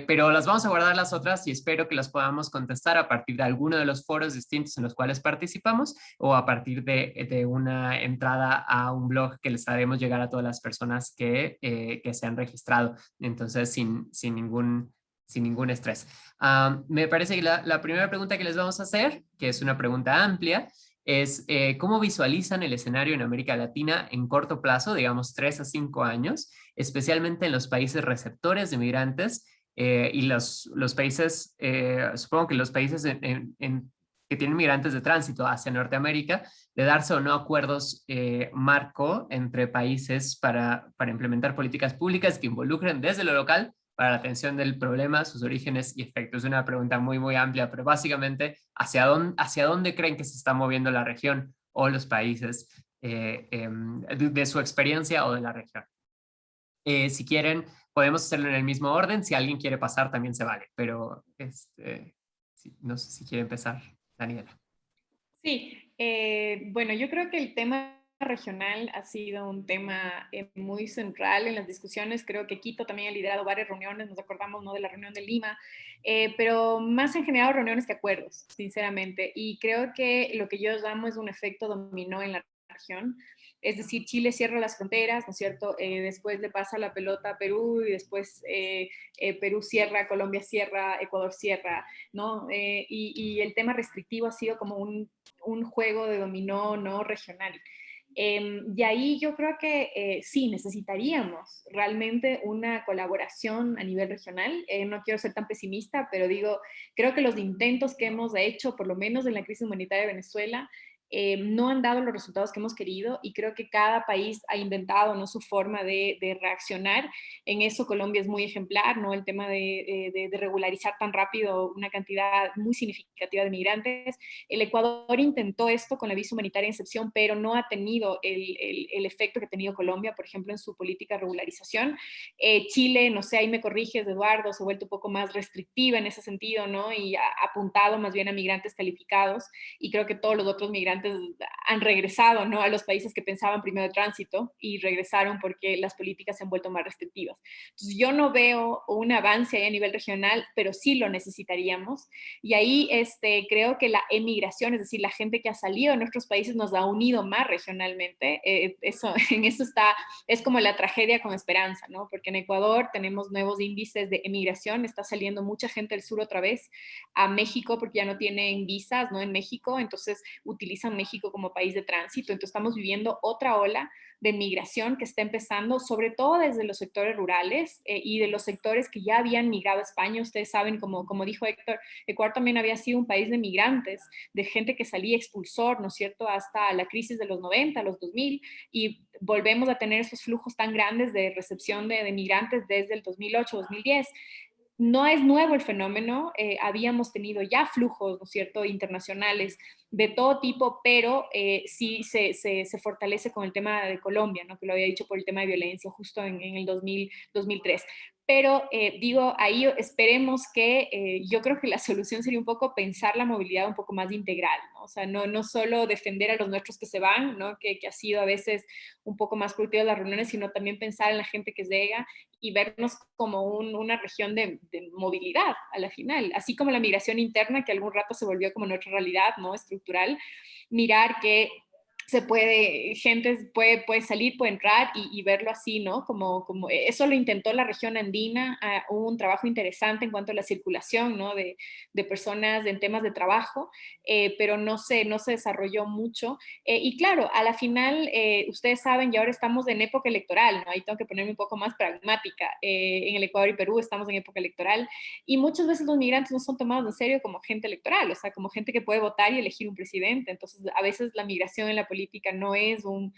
A: pero las vamos a guardar las otras y espero que las podamos contestar a partir de alguno de los foros distintos en los cuales participamos, o a partir de una entrada a un blog que les haremos llegar a todas las personas que se han registrado. Entonces, sin ningún estrés. Me parece que la primera pregunta que les vamos a hacer, que es una pregunta amplia, es ¿cómo visualizan el escenario en América Latina en corto plazo, digamos 3 a 5 años, especialmente en los países receptores de migrantes y los países, supongo que los países que tienen migrantes de tránsito hacia Norteamérica, de darse o no acuerdos marco entre países para implementar políticas públicas que involucren desde lo local para la atención del problema, sus orígenes y efectos? Es una pregunta muy amplia, pero básicamente, ¿hacia dónde creen que se está moviendo la región o los países de su experiencia o de la región? Si quieren, podemos hacerlo en el mismo orden. Si alguien quiere pasar, también se vale, pero no sé si quiere empezar, Daniela.
B: Sí, bueno, yo creo que el tema regional ha sido un tema muy central en las discusiones. Creo que Quito también ha liderado varias reuniones, nos acordamos, ¿no?, de la reunión de Lima, pero más en general reuniones que acuerdos, sinceramente. Y creo que lo que yo llamo es un efecto dominó en la región. Es decir, Chile cierra las fronteras, ¿no es cierto? Después le pasa la pelota a Perú, y después Perú cierra, Colombia cierra, Ecuador cierra, ¿no? Y el tema restrictivo ha sido como un juego de dominó, ¿no?, regional. Y ahí yo creo que sí, necesitaríamos realmente una colaboración a nivel regional. No quiero ser tan pesimista, pero digo, creo que los intentos que hemos hecho, por lo menos en la crisis humanitaria de Venezuela, no han dado los resultados que hemos querido, y creo que cada país ha inventado, ¿no?, su forma de reaccionar. En eso Colombia es muy ejemplar, ¿no?, el tema de regularizar tan rápido una cantidad muy significativa de migrantes. El Ecuador intentó esto con la visa humanitaria en excepción, pero no ha tenido el efecto que ha tenido Colombia, por ejemplo, en su política de regularización. Chile, no sé, ahí me corriges, Eduardo, se ha vuelto un poco más restrictiva en ese sentido, ¿no?, y ha apuntado más bien a migrantes calificados, y creo que todos los otros migrantes han regresado, ¿no?, a los países que pensaban primero de tránsito, y regresaron porque las políticas se han vuelto más restrictivas. Entonces yo no veo un avance a nivel regional, pero sí lo necesitaríamos, y ahí creo que la emigración, es decir, la gente que ha salido de nuestros países, nos ha unido más regionalmente. En eso es como la tragedia con esperanza, ¿no?, porque en Ecuador tenemos nuevos índices de emigración, está saliendo mucha gente del sur otra vez a México porque ya no tienen visas, ¿no?, en México, entonces utilizan México como país de tránsito. Entonces estamos viviendo otra ola de migración que está empezando, sobre todo desde los sectores rurales y de los sectores que ya habían migrado a España. Ustedes saben, como dijo Héctor, Ecuador también había sido un país de migrantes, de gente que salía expulsor, ¿no es cierto?, hasta la crisis de los 90, los 2000, y volvemos a tener esos flujos tan grandes de recepción de migrantes desde el 2008, 2010. No es nuevo el fenómeno, habíamos tenido ya flujos, ¿no es cierto?, internacionales de todo tipo, pero sí se fortalece con el tema de Colombia, ¿no?, que lo había dicho por el tema de violencia justo en el 2003. Pero digo, ahí esperemos que, yo creo que la solución sería un poco pensar la movilidad un poco más integral, ¿no? O sea, no solo defender a los nuestros que se van, ¿no? Que ha sido a veces un poco más productiva las reuniones, sino también pensar en la gente que llega y vernos como una región de movilidad a la final, así como la migración interna que algún rato se volvió como nuestra realidad, ¿no? Estructural, mirar que gente puede salir, puede entrar y verlo así, ¿no? Como eso lo intentó la región andina, hubo un trabajo interesante en cuanto a la circulación, ¿no? De personas en temas de trabajo, pero no se desarrolló mucho. Y claro, a la final, ustedes saben, y ahora estamos en época electoral, ¿no? Ahí tengo que ponerme un poco más pragmática. En el Ecuador y Perú estamos en época electoral y muchas veces los migrantes no son tomados en serio como gente electoral, o sea, como gente que puede votar y elegir un presidente. Entonces, a veces la migración en la política no es un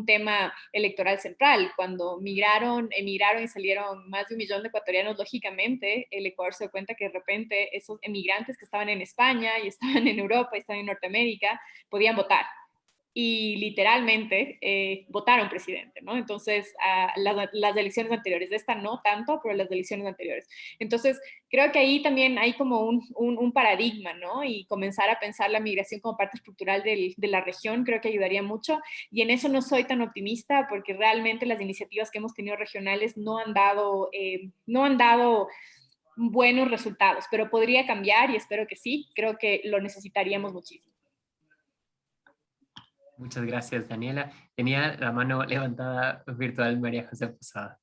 B: tema electoral central. Cuando emigraron y salieron más de 1 millón de ecuatorianos, lógicamente el Ecuador se dio cuenta que de repente esos emigrantes que estaban en España y estaban en Europa y estaban en Norteamérica podían votar. Y literalmente votaron presidente, ¿no? Entonces, las elecciones anteriores, de esta no tanto, pero las elecciones anteriores. Entonces, creo que ahí también hay como un paradigma, ¿no? Y comenzar a pensar la migración como parte estructural de la región, creo que ayudaría mucho. Y en eso no soy tan optimista, porque realmente las iniciativas que hemos tenido regionales no han dado buenos resultados, pero podría cambiar y espero que sí, creo que lo necesitaríamos muchísimo.
A: Muchas gracias, Daniela. Tenía la mano levantada virtual María José Posada.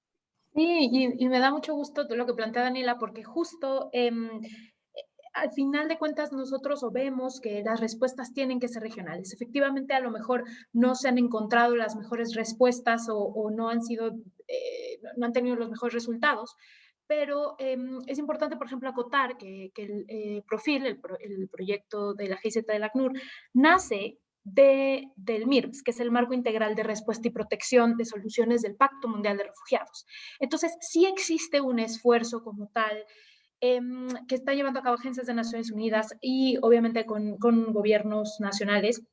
D: Sí, y me da mucho gusto lo que plantea Daniela, porque justo al final de cuentas nosotros vemos que las respuestas tienen que ser regionales. Efectivamente, a lo mejor no se han encontrado las mejores respuestas o no han sido, no han tenido los mejores resultados, pero es importante, por ejemplo, acotar que el Profil, el proyecto de la GIZ del ACNUR, nace del MIRPS, que es el Marco Integral de Respuesta y Protección de Soluciones del Pacto Mundial de Refugiados. Entonces, sí existe un esfuerzo como tal que está llevando a cabo agencias de Naciones Unidas y obviamente con gobiernos nacionales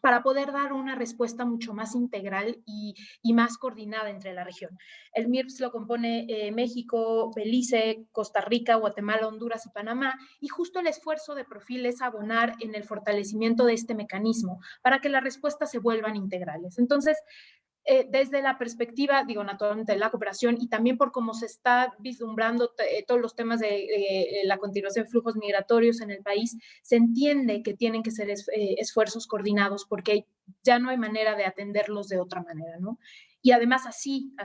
D: para poder dar una respuesta mucho más integral y más coordinada entre la región. El MIRPS lo compone México, Belice, Costa Rica, Guatemala, Honduras y Panamá, y justo el esfuerzo de Profil es abonar en el fortalecimiento de este mecanismo para que las respuestas se vuelvan integrales. Entonces, desde la perspectiva, digo, naturalmente, de la cooperación y también por cómo se está vislumbrando todos los temas de la continuación de flujos migratorios en el país, se entiende que tienen que ser esfuerzos coordinados porque ya no hay manera de atenderlos de otra manera, ¿no? Y además así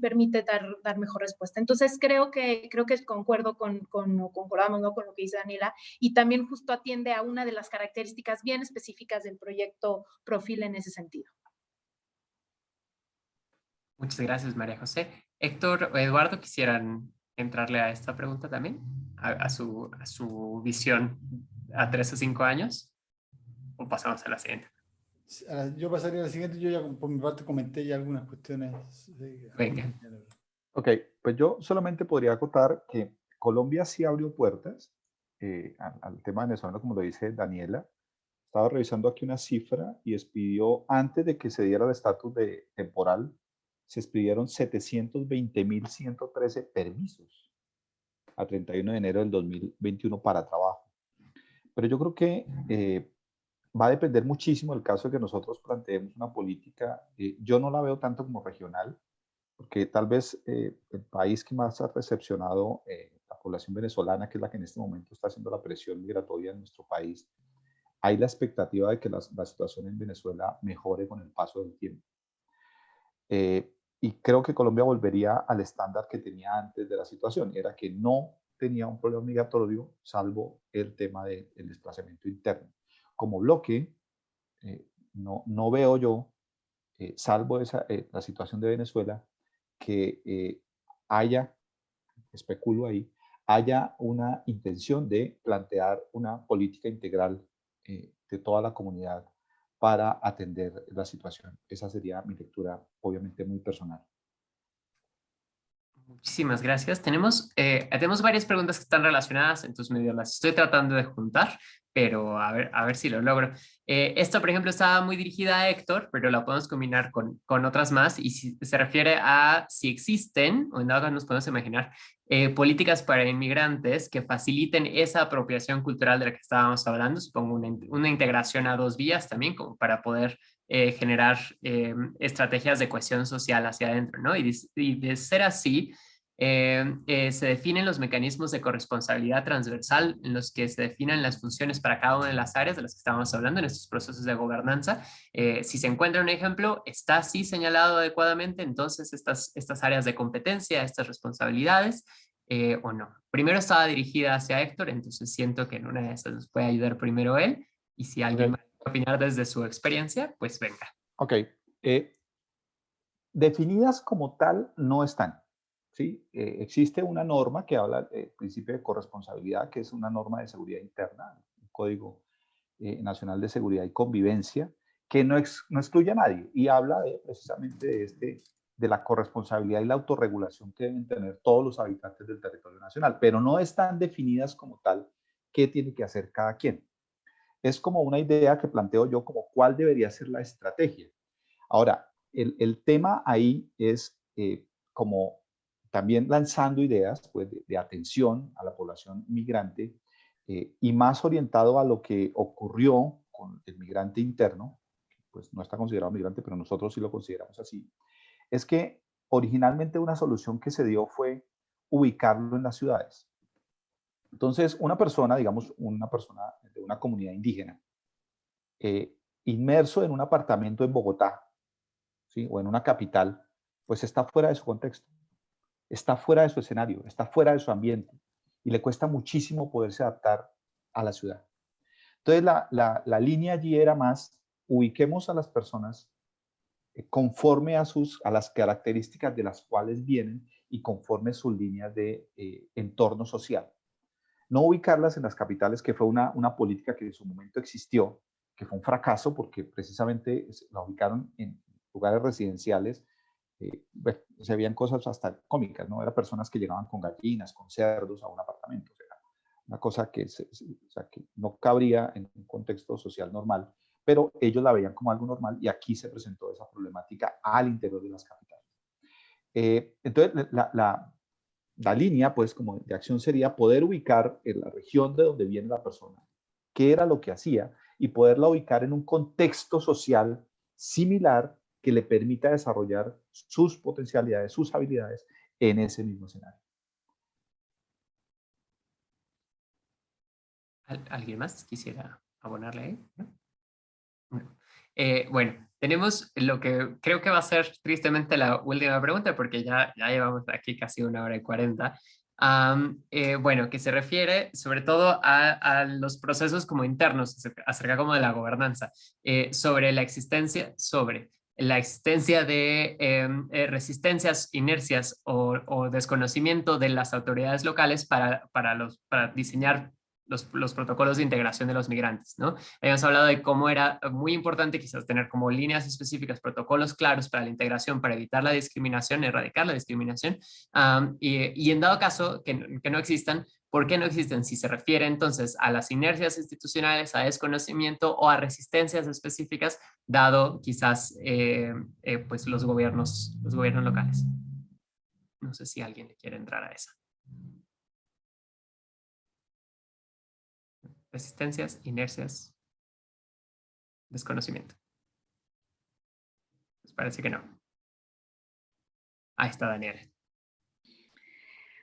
D: permite dar mejor respuesta. Entonces creo que concuerdo concordamos, ¿no?, con lo que dice Daniela, y también justo atiende a una de las características bien específicas del proyecto Profil en ese sentido.
A: Muchas gracias, María José. Héctor o Eduardo, ¿quisieran entrarle a esta pregunta también? ¿A su visión a 3 o 5 años? ¿O pasamos a la siguiente?
F: Yo pasaría a la siguiente. Yo ya por mi parte comenté ya algunas cuestiones.
A: Venga.
E: Ok, pues yo solamente podría acotar que Colombia sí abrió puertas al tema venezolano, como lo dice Daniela. Estaba revisando aquí una cifra y expidió, antes de que se diera el estatus de temporal, se expidieron 720.113 permisos a 31 de enero del 2021 para trabajo. Pero yo creo que va a depender muchísimo del caso de que nosotros planteemos una política. Yo no la veo tanto como regional, porque tal vez el país que más ha recepcionado la población venezolana, que es la que en este momento está haciendo la presión migratoria en nuestro país, hay la expectativa de que la situación en Venezuela mejore con el paso del tiempo. Y creo que Colombia volvería al estándar que tenía antes de la situación, era que no tenía un problema migratorio, salvo el tema del desplazamiento interno. Como bloque, no veo yo, salvo la situación de Venezuela, que especulo ahí, haya una intención de plantear una política integral de toda la comunidad para atender la situación. Esa sería mi lectura, obviamente muy personal.
A: Muchísimas gracias. Tenemos varias preguntas que están relacionadas, entonces medio las estoy tratando de juntar, pero a ver si lo logro. Esto, por ejemplo, estaba muy dirigida a Héctor, pero la podemos combinar con otras más, y si se refiere a si existen, o en dado caso nos podemos imaginar, políticas para inmigrantes que faciliten esa apropiación cultural de la que estábamos hablando, supongo una integración a dos vías también, como para poder generar estrategias de cohesión social hacia adentro, ¿no? Y de ser así, se definen los mecanismos de corresponsabilidad transversal en los que se definen las funciones para cada una de las áreas de las que estábamos hablando en estos procesos de gobernanza. Si se encuentra un ejemplo, está así señalado adecuadamente, entonces estas áreas de competencia, estas responsabilidades, o no. Primero estaba dirigida hacia Héctor, entonces siento que en una de esas nos puede ayudar primero él, y si alguien va a opinar desde su experiencia, pues venga.
E: Ok. Definidas como tal no están. ¿Sí? Existe una norma que habla del principio de corresponsabilidad, que es una norma de seguridad interna, un Código Nacional de Seguridad y Convivencia, que no excluye a nadie y habla precisamente de la corresponsabilidad y la autorregulación que deben tener todos los habitantes del territorio nacional, pero no están definidas como tal qué tiene que hacer cada quien. Es como una idea que planteo yo como cuál debería ser la estrategia. Ahora, el tema ahí es como también lanzando ideas pues, de atención a la población migrante y más orientado a lo que ocurrió con el migrante interno, pues no está considerado migrante, pero nosotros sí lo consideramos así, es que originalmente una solución que se dio fue ubicarlo en las ciudades. Entonces, una persona, digamos, una persona de una comunidad indígena, inmerso en un apartamento en Bogotá, ¿sí? O en una capital, pues está fuera de su contexto, está fuera de su escenario, está fuera de su ambiente y le cuesta muchísimo poderse adaptar a la ciudad. Entonces, la línea allí era más, ubiquemos a las personas conforme a las características de las cuales vienen y conforme sus líneas de entorno social. No ubicarlas en las capitales, que fue una política que en su momento existió, que fue un fracaso porque precisamente la ubicaron en lugares residenciales. Se veían cosas hasta cómicas, ¿no? Eran personas que llegaban con gallinas, con cerdos a un apartamento. O sea, una cosa que no cabría en un contexto social normal, pero ellos la veían como algo normal y aquí se presentó esa problemática al interior de las capitales. Entonces, la línea, pues, como de acción sería poder ubicar en la región de donde viene la persona, qué era lo que hacía, y poderla ubicar en un contexto social similar que le permita desarrollar sus potencialidades, sus habilidades en ese mismo escenario.
A: ¿Alguien más quisiera abonarle ahí? ¿No? No. Bueno, tenemos lo que creo que va a ser tristemente la última pregunta, porque ya llevamos aquí casi 1 hora y 40. Bueno, que se refiere sobre todo a los procesos como internos, acerca como de la gobernanza, sobre la existencia de resistencias, inercias o desconocimiento de las autoridades locales para diseñar los protocolos de integración de los migrantes, ¿no? Habíamos hablado de cómo era muy importante quizás tener como líneas específicas, protocolos claros para la integración, para evitar la discriminación, erradicar la discriminación, y en dado caso que no existan, ¿por qué no existen? Si se refiere entonces a las inercias institucionales, a desconocimiento o a resistencias específicas, dado quizás pues los gobiernos locales. No sé si alguien le quiere entrar a esa. Resistencias, inercias, desconocimiento. Pues parece que no. Ahí está Daniela.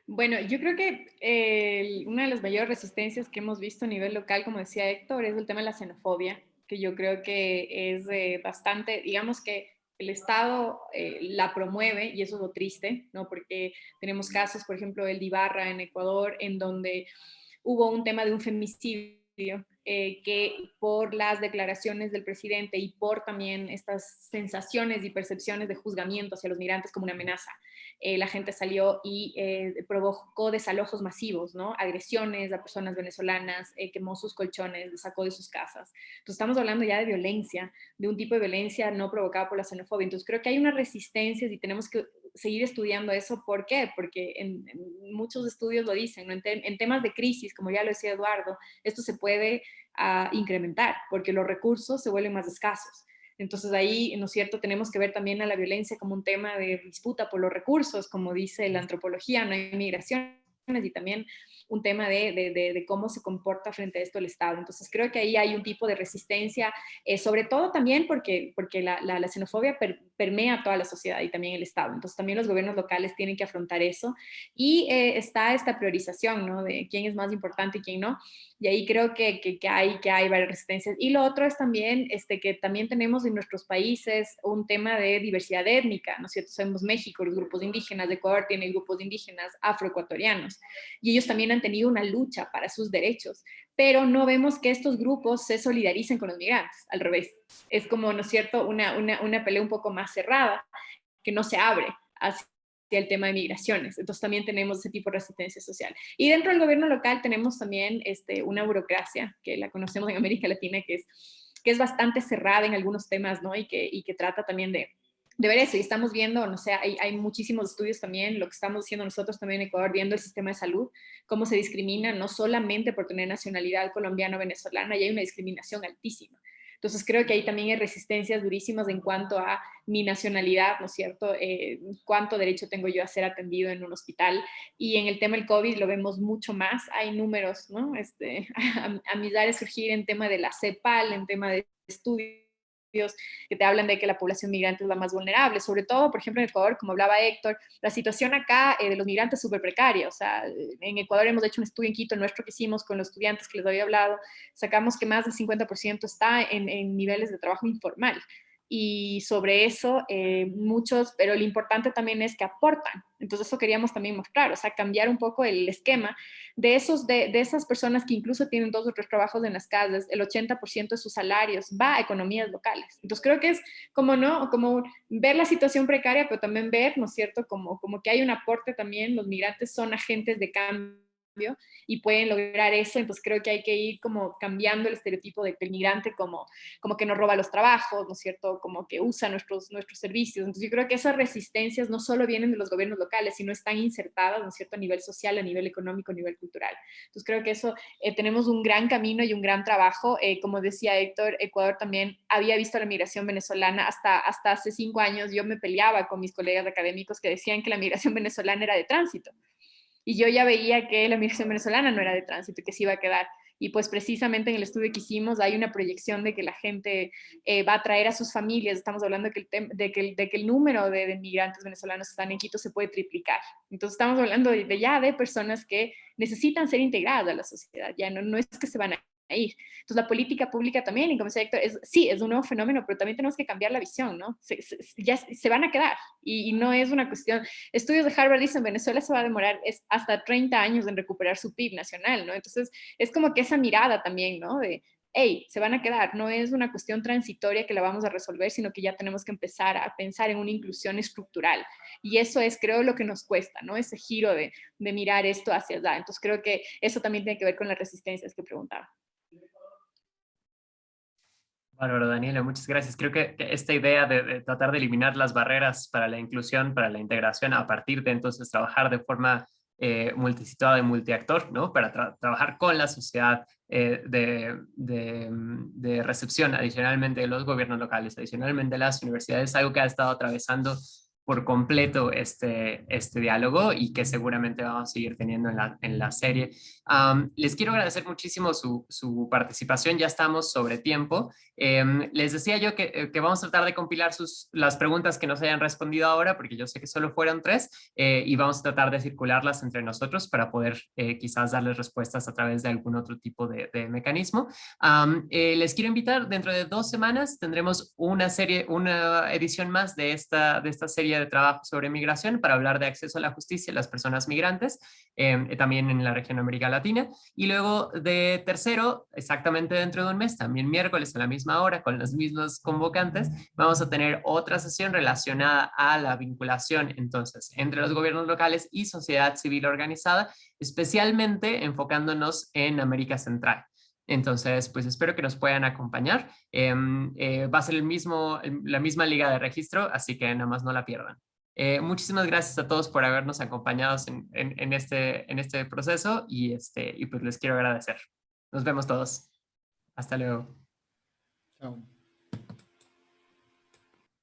B: Bueno, yo creo que una de las mayores resistencias que hemos visto a nivel local, como decía Héctor, es el tema de la xenofobia, que yo creo que es bastante, digamos que el Estado la promueve y eso es lo triste, ¿no? Porque tenemos casos, por ejemplo, el de Ibarra en Ecuador, en donde hubo un tema de un femicidio que por las declaraciones del presidente y por también estas sensaciones y percepciones de juzgamiento hacia los migrantes como una amenaza, la gente salió y provocó desalojos masivos, ¿no? Agresiones a personas venezolanas, quemó sus colchones, sacó de sus casas. Entonces estamos hablando ya de violencia, de un tipo de violencia no provocada por la xenofobia. Entonces creo que hay una resistencia y tenemos que seguir estudiando eso. ¿Por qué? Porque en muchos estudios lo dicen, ¿no? En temas de crisis, como ya lo decía Eduardo, esto se puede incrementar porque los recursos se vuelven más escasos. Entonces ahí, ¿no es cierto?, tenemos que ver también a la violencia como un tema de disputa por los recursos, como dice la antropología, no hay migraciones, y también un tema de cómo se comporta frente a esto el Estado. Entonces creo que ahí hay un tipo de resistencia, sobre todo también porque la xenofobia permea toda la sociedad y también el Estado. Entonces también los gobiernos locales tienen que afrontar eso, y está esta priorización, ¿no?, de quién es más importante y quién no. Y ahí creo que hay varias resistencias. Y lo otro es también que también tenemos en nuestros países un tema de diversidad étnica, ¿no es cierto? Sabemos México, los grupos indígenas, de Ecuador tiene grupos indígenas afroecuatorianos, y ellos también han tenido una lucha para sus derechos, pero no vemos que estos grupos se solidaricen con los migrantes, al revés. Es como, ¿no es cierto?, una pelea un poco más cerrada, que no se abre hacia el tema de migraciones. Entonces también tenemos ese tipo de resistencia social. Y dentro del gobierno local tenemos también una burocracia, que la conocemos en América Latina, que es bastante cerrada en algunos temas, ¿no? Y que trata también de ver eso. Y estamos viendo, no sé, hay muchísimos estudios también, lo que estamos haciendo nosotros también en Ecuador, viendo el sistema de salud, cómo se discrimina, no solamente por tener nacionalidad colombiana o venezolana, y hay una discriminación altísima. Entonces creo que ahí también hay resistencias durísimas en cuanto a mi nacionalidad, ¿no es cierto? ¿Cuánto derecho tengo yo a ser atendido en un hospital? Y en el tema del COVID lo vemos mucho más, hay números, ¿no? A mirar es surgir en tema de la CEPAL, en tema de estudios que te hablan de que la población migrante es la más vulnerable, sobre todo, por ejemplo, en Ecuador, como hablaba Héctor, la situación acá de los migrantes es súper precaria. O sea, en Ecuador hemos hecho un estudio en Quito, nuestro que hicimos con los estudiantes que les había hablado, sacamos que más del 50% está en niveles de trabajo informal. Y sobre eso muchos, pero lo importante también es que aportan. Entonces eso queríamos también mostrar, o sea, cambiar un poco el esquema de esas personas que incluso tienen 2 o 3 trabajos en las casas. El 80% de sus salarios va a economías locales. Entonces creo que es como, ¿no?, como ver la situación precaria, pero también ver, ¿no es cierto?, como que hay un aporte también. Los migrantes son agentes de cambio y pueden lograr eso. Entonces creo que hay que ir como cambiando el estereotipo del migrante como que nos roba los trabajos, ¿no es cierto?, como que usa nuestros servicios. Entonces yo creo que esas resistencias no solo vienen de los gobiernos locales, sino están insertadas, ¿no es cierto?, a nivel social, a nivel económico, a nivel cultural. Entonces creo que eso, tenemos un gran camino y un gran trabajo. Como decía Héctor, Ecuador también había visto la migración venezolana hasta hace 5 años. Yo me peleaba con mis colegas académicos que decían que la migración venezolana era de tránsito. Y yo ya veía que la migración venezolana no era de tránsito, que se iba a quedar. Y pues precisamente en el estudio que hicimos hay una proyección de que la gente va a traer a sus familias. Estamos hablando de que el número de migrantes venezolanos que están en Quito se puede triplicar. Entonces estamos hablando de personas que necesitan ser integradas a la sociedad. Ya no es que se van a ir. Entonces la política pública también, y como decía Héctor, sí, es un nuevo fenómeno, pero también tenemos que cambiar la visión, ¿no? Ya se van a quedar, y no es una cuestión. Estudios de Harvard dicen Venezuela se va a demorar hasta 30 años en recuperar su PIB nacional, ¿no? Entonces es como que esa mirada también, ¿no? De, hey, se van a quedar, no es una cuestión transitoria que la vamos a resolver, sino que ya tenemos que empezar a pensar en una inclusión estructural. Y eso es, creo, lo que nos cuesta, ¿no? Ese giro de mirar esto hacia allá. Entonces creo que eso también tiene que ver con las resistencias que preguntaba.
A: Bárbaro, Daniela, muchas gracias. Creo que esta idea de tratar de eliminar las barreras para la inclusión, para la integración, a partir de entonces trabajar de forma multisituada y multiactor, ¿no? Para trabajar con la sociedad de recepción, adicionalmente de los gobiernos locales, adicionalmente de las universidades, algo que ha estado atravesando por completo este diálogo, y que seguramente vamos a seguir teniendo en la serie. Les quiero agradecer muchísimo su participación, ya estamos sobre tiempo. Les decía yo que vamos a tratar de compilar las preguntas que nos hayan respondido ahora, porque yo sé que solo fueron 3, y vamos a tratar de circularlas entre nosotros para poder quizás darles respuestas a través de algún otro tipo de mecanismo. Les quiero invitar, dentro de 2 semanas tendremos una edición más de esta serie de trabajo sobre migración, para hablar de acceso a la justicia de las personas migrantes, también en la región América Latina. Y luego de tercero, exactamente dentro de un mes, también miércoles a la misma hora, con los mismos convocantes, vamos a tener otra sesión relacionada a la vinculación entonces entre los gobiernos locales y sociedad civil organizada, especialmente enfocándonos en América Central. Entonces, pues espero que nos puedan acompañar. Va a ser la misma liga de registro, así que nada más no la pierdan. Muchísimas gracias a todos por habernos acompañado en este proceso y pues les quiero agradecer. Nos vemos todos. Hasta luego.
F: Chao.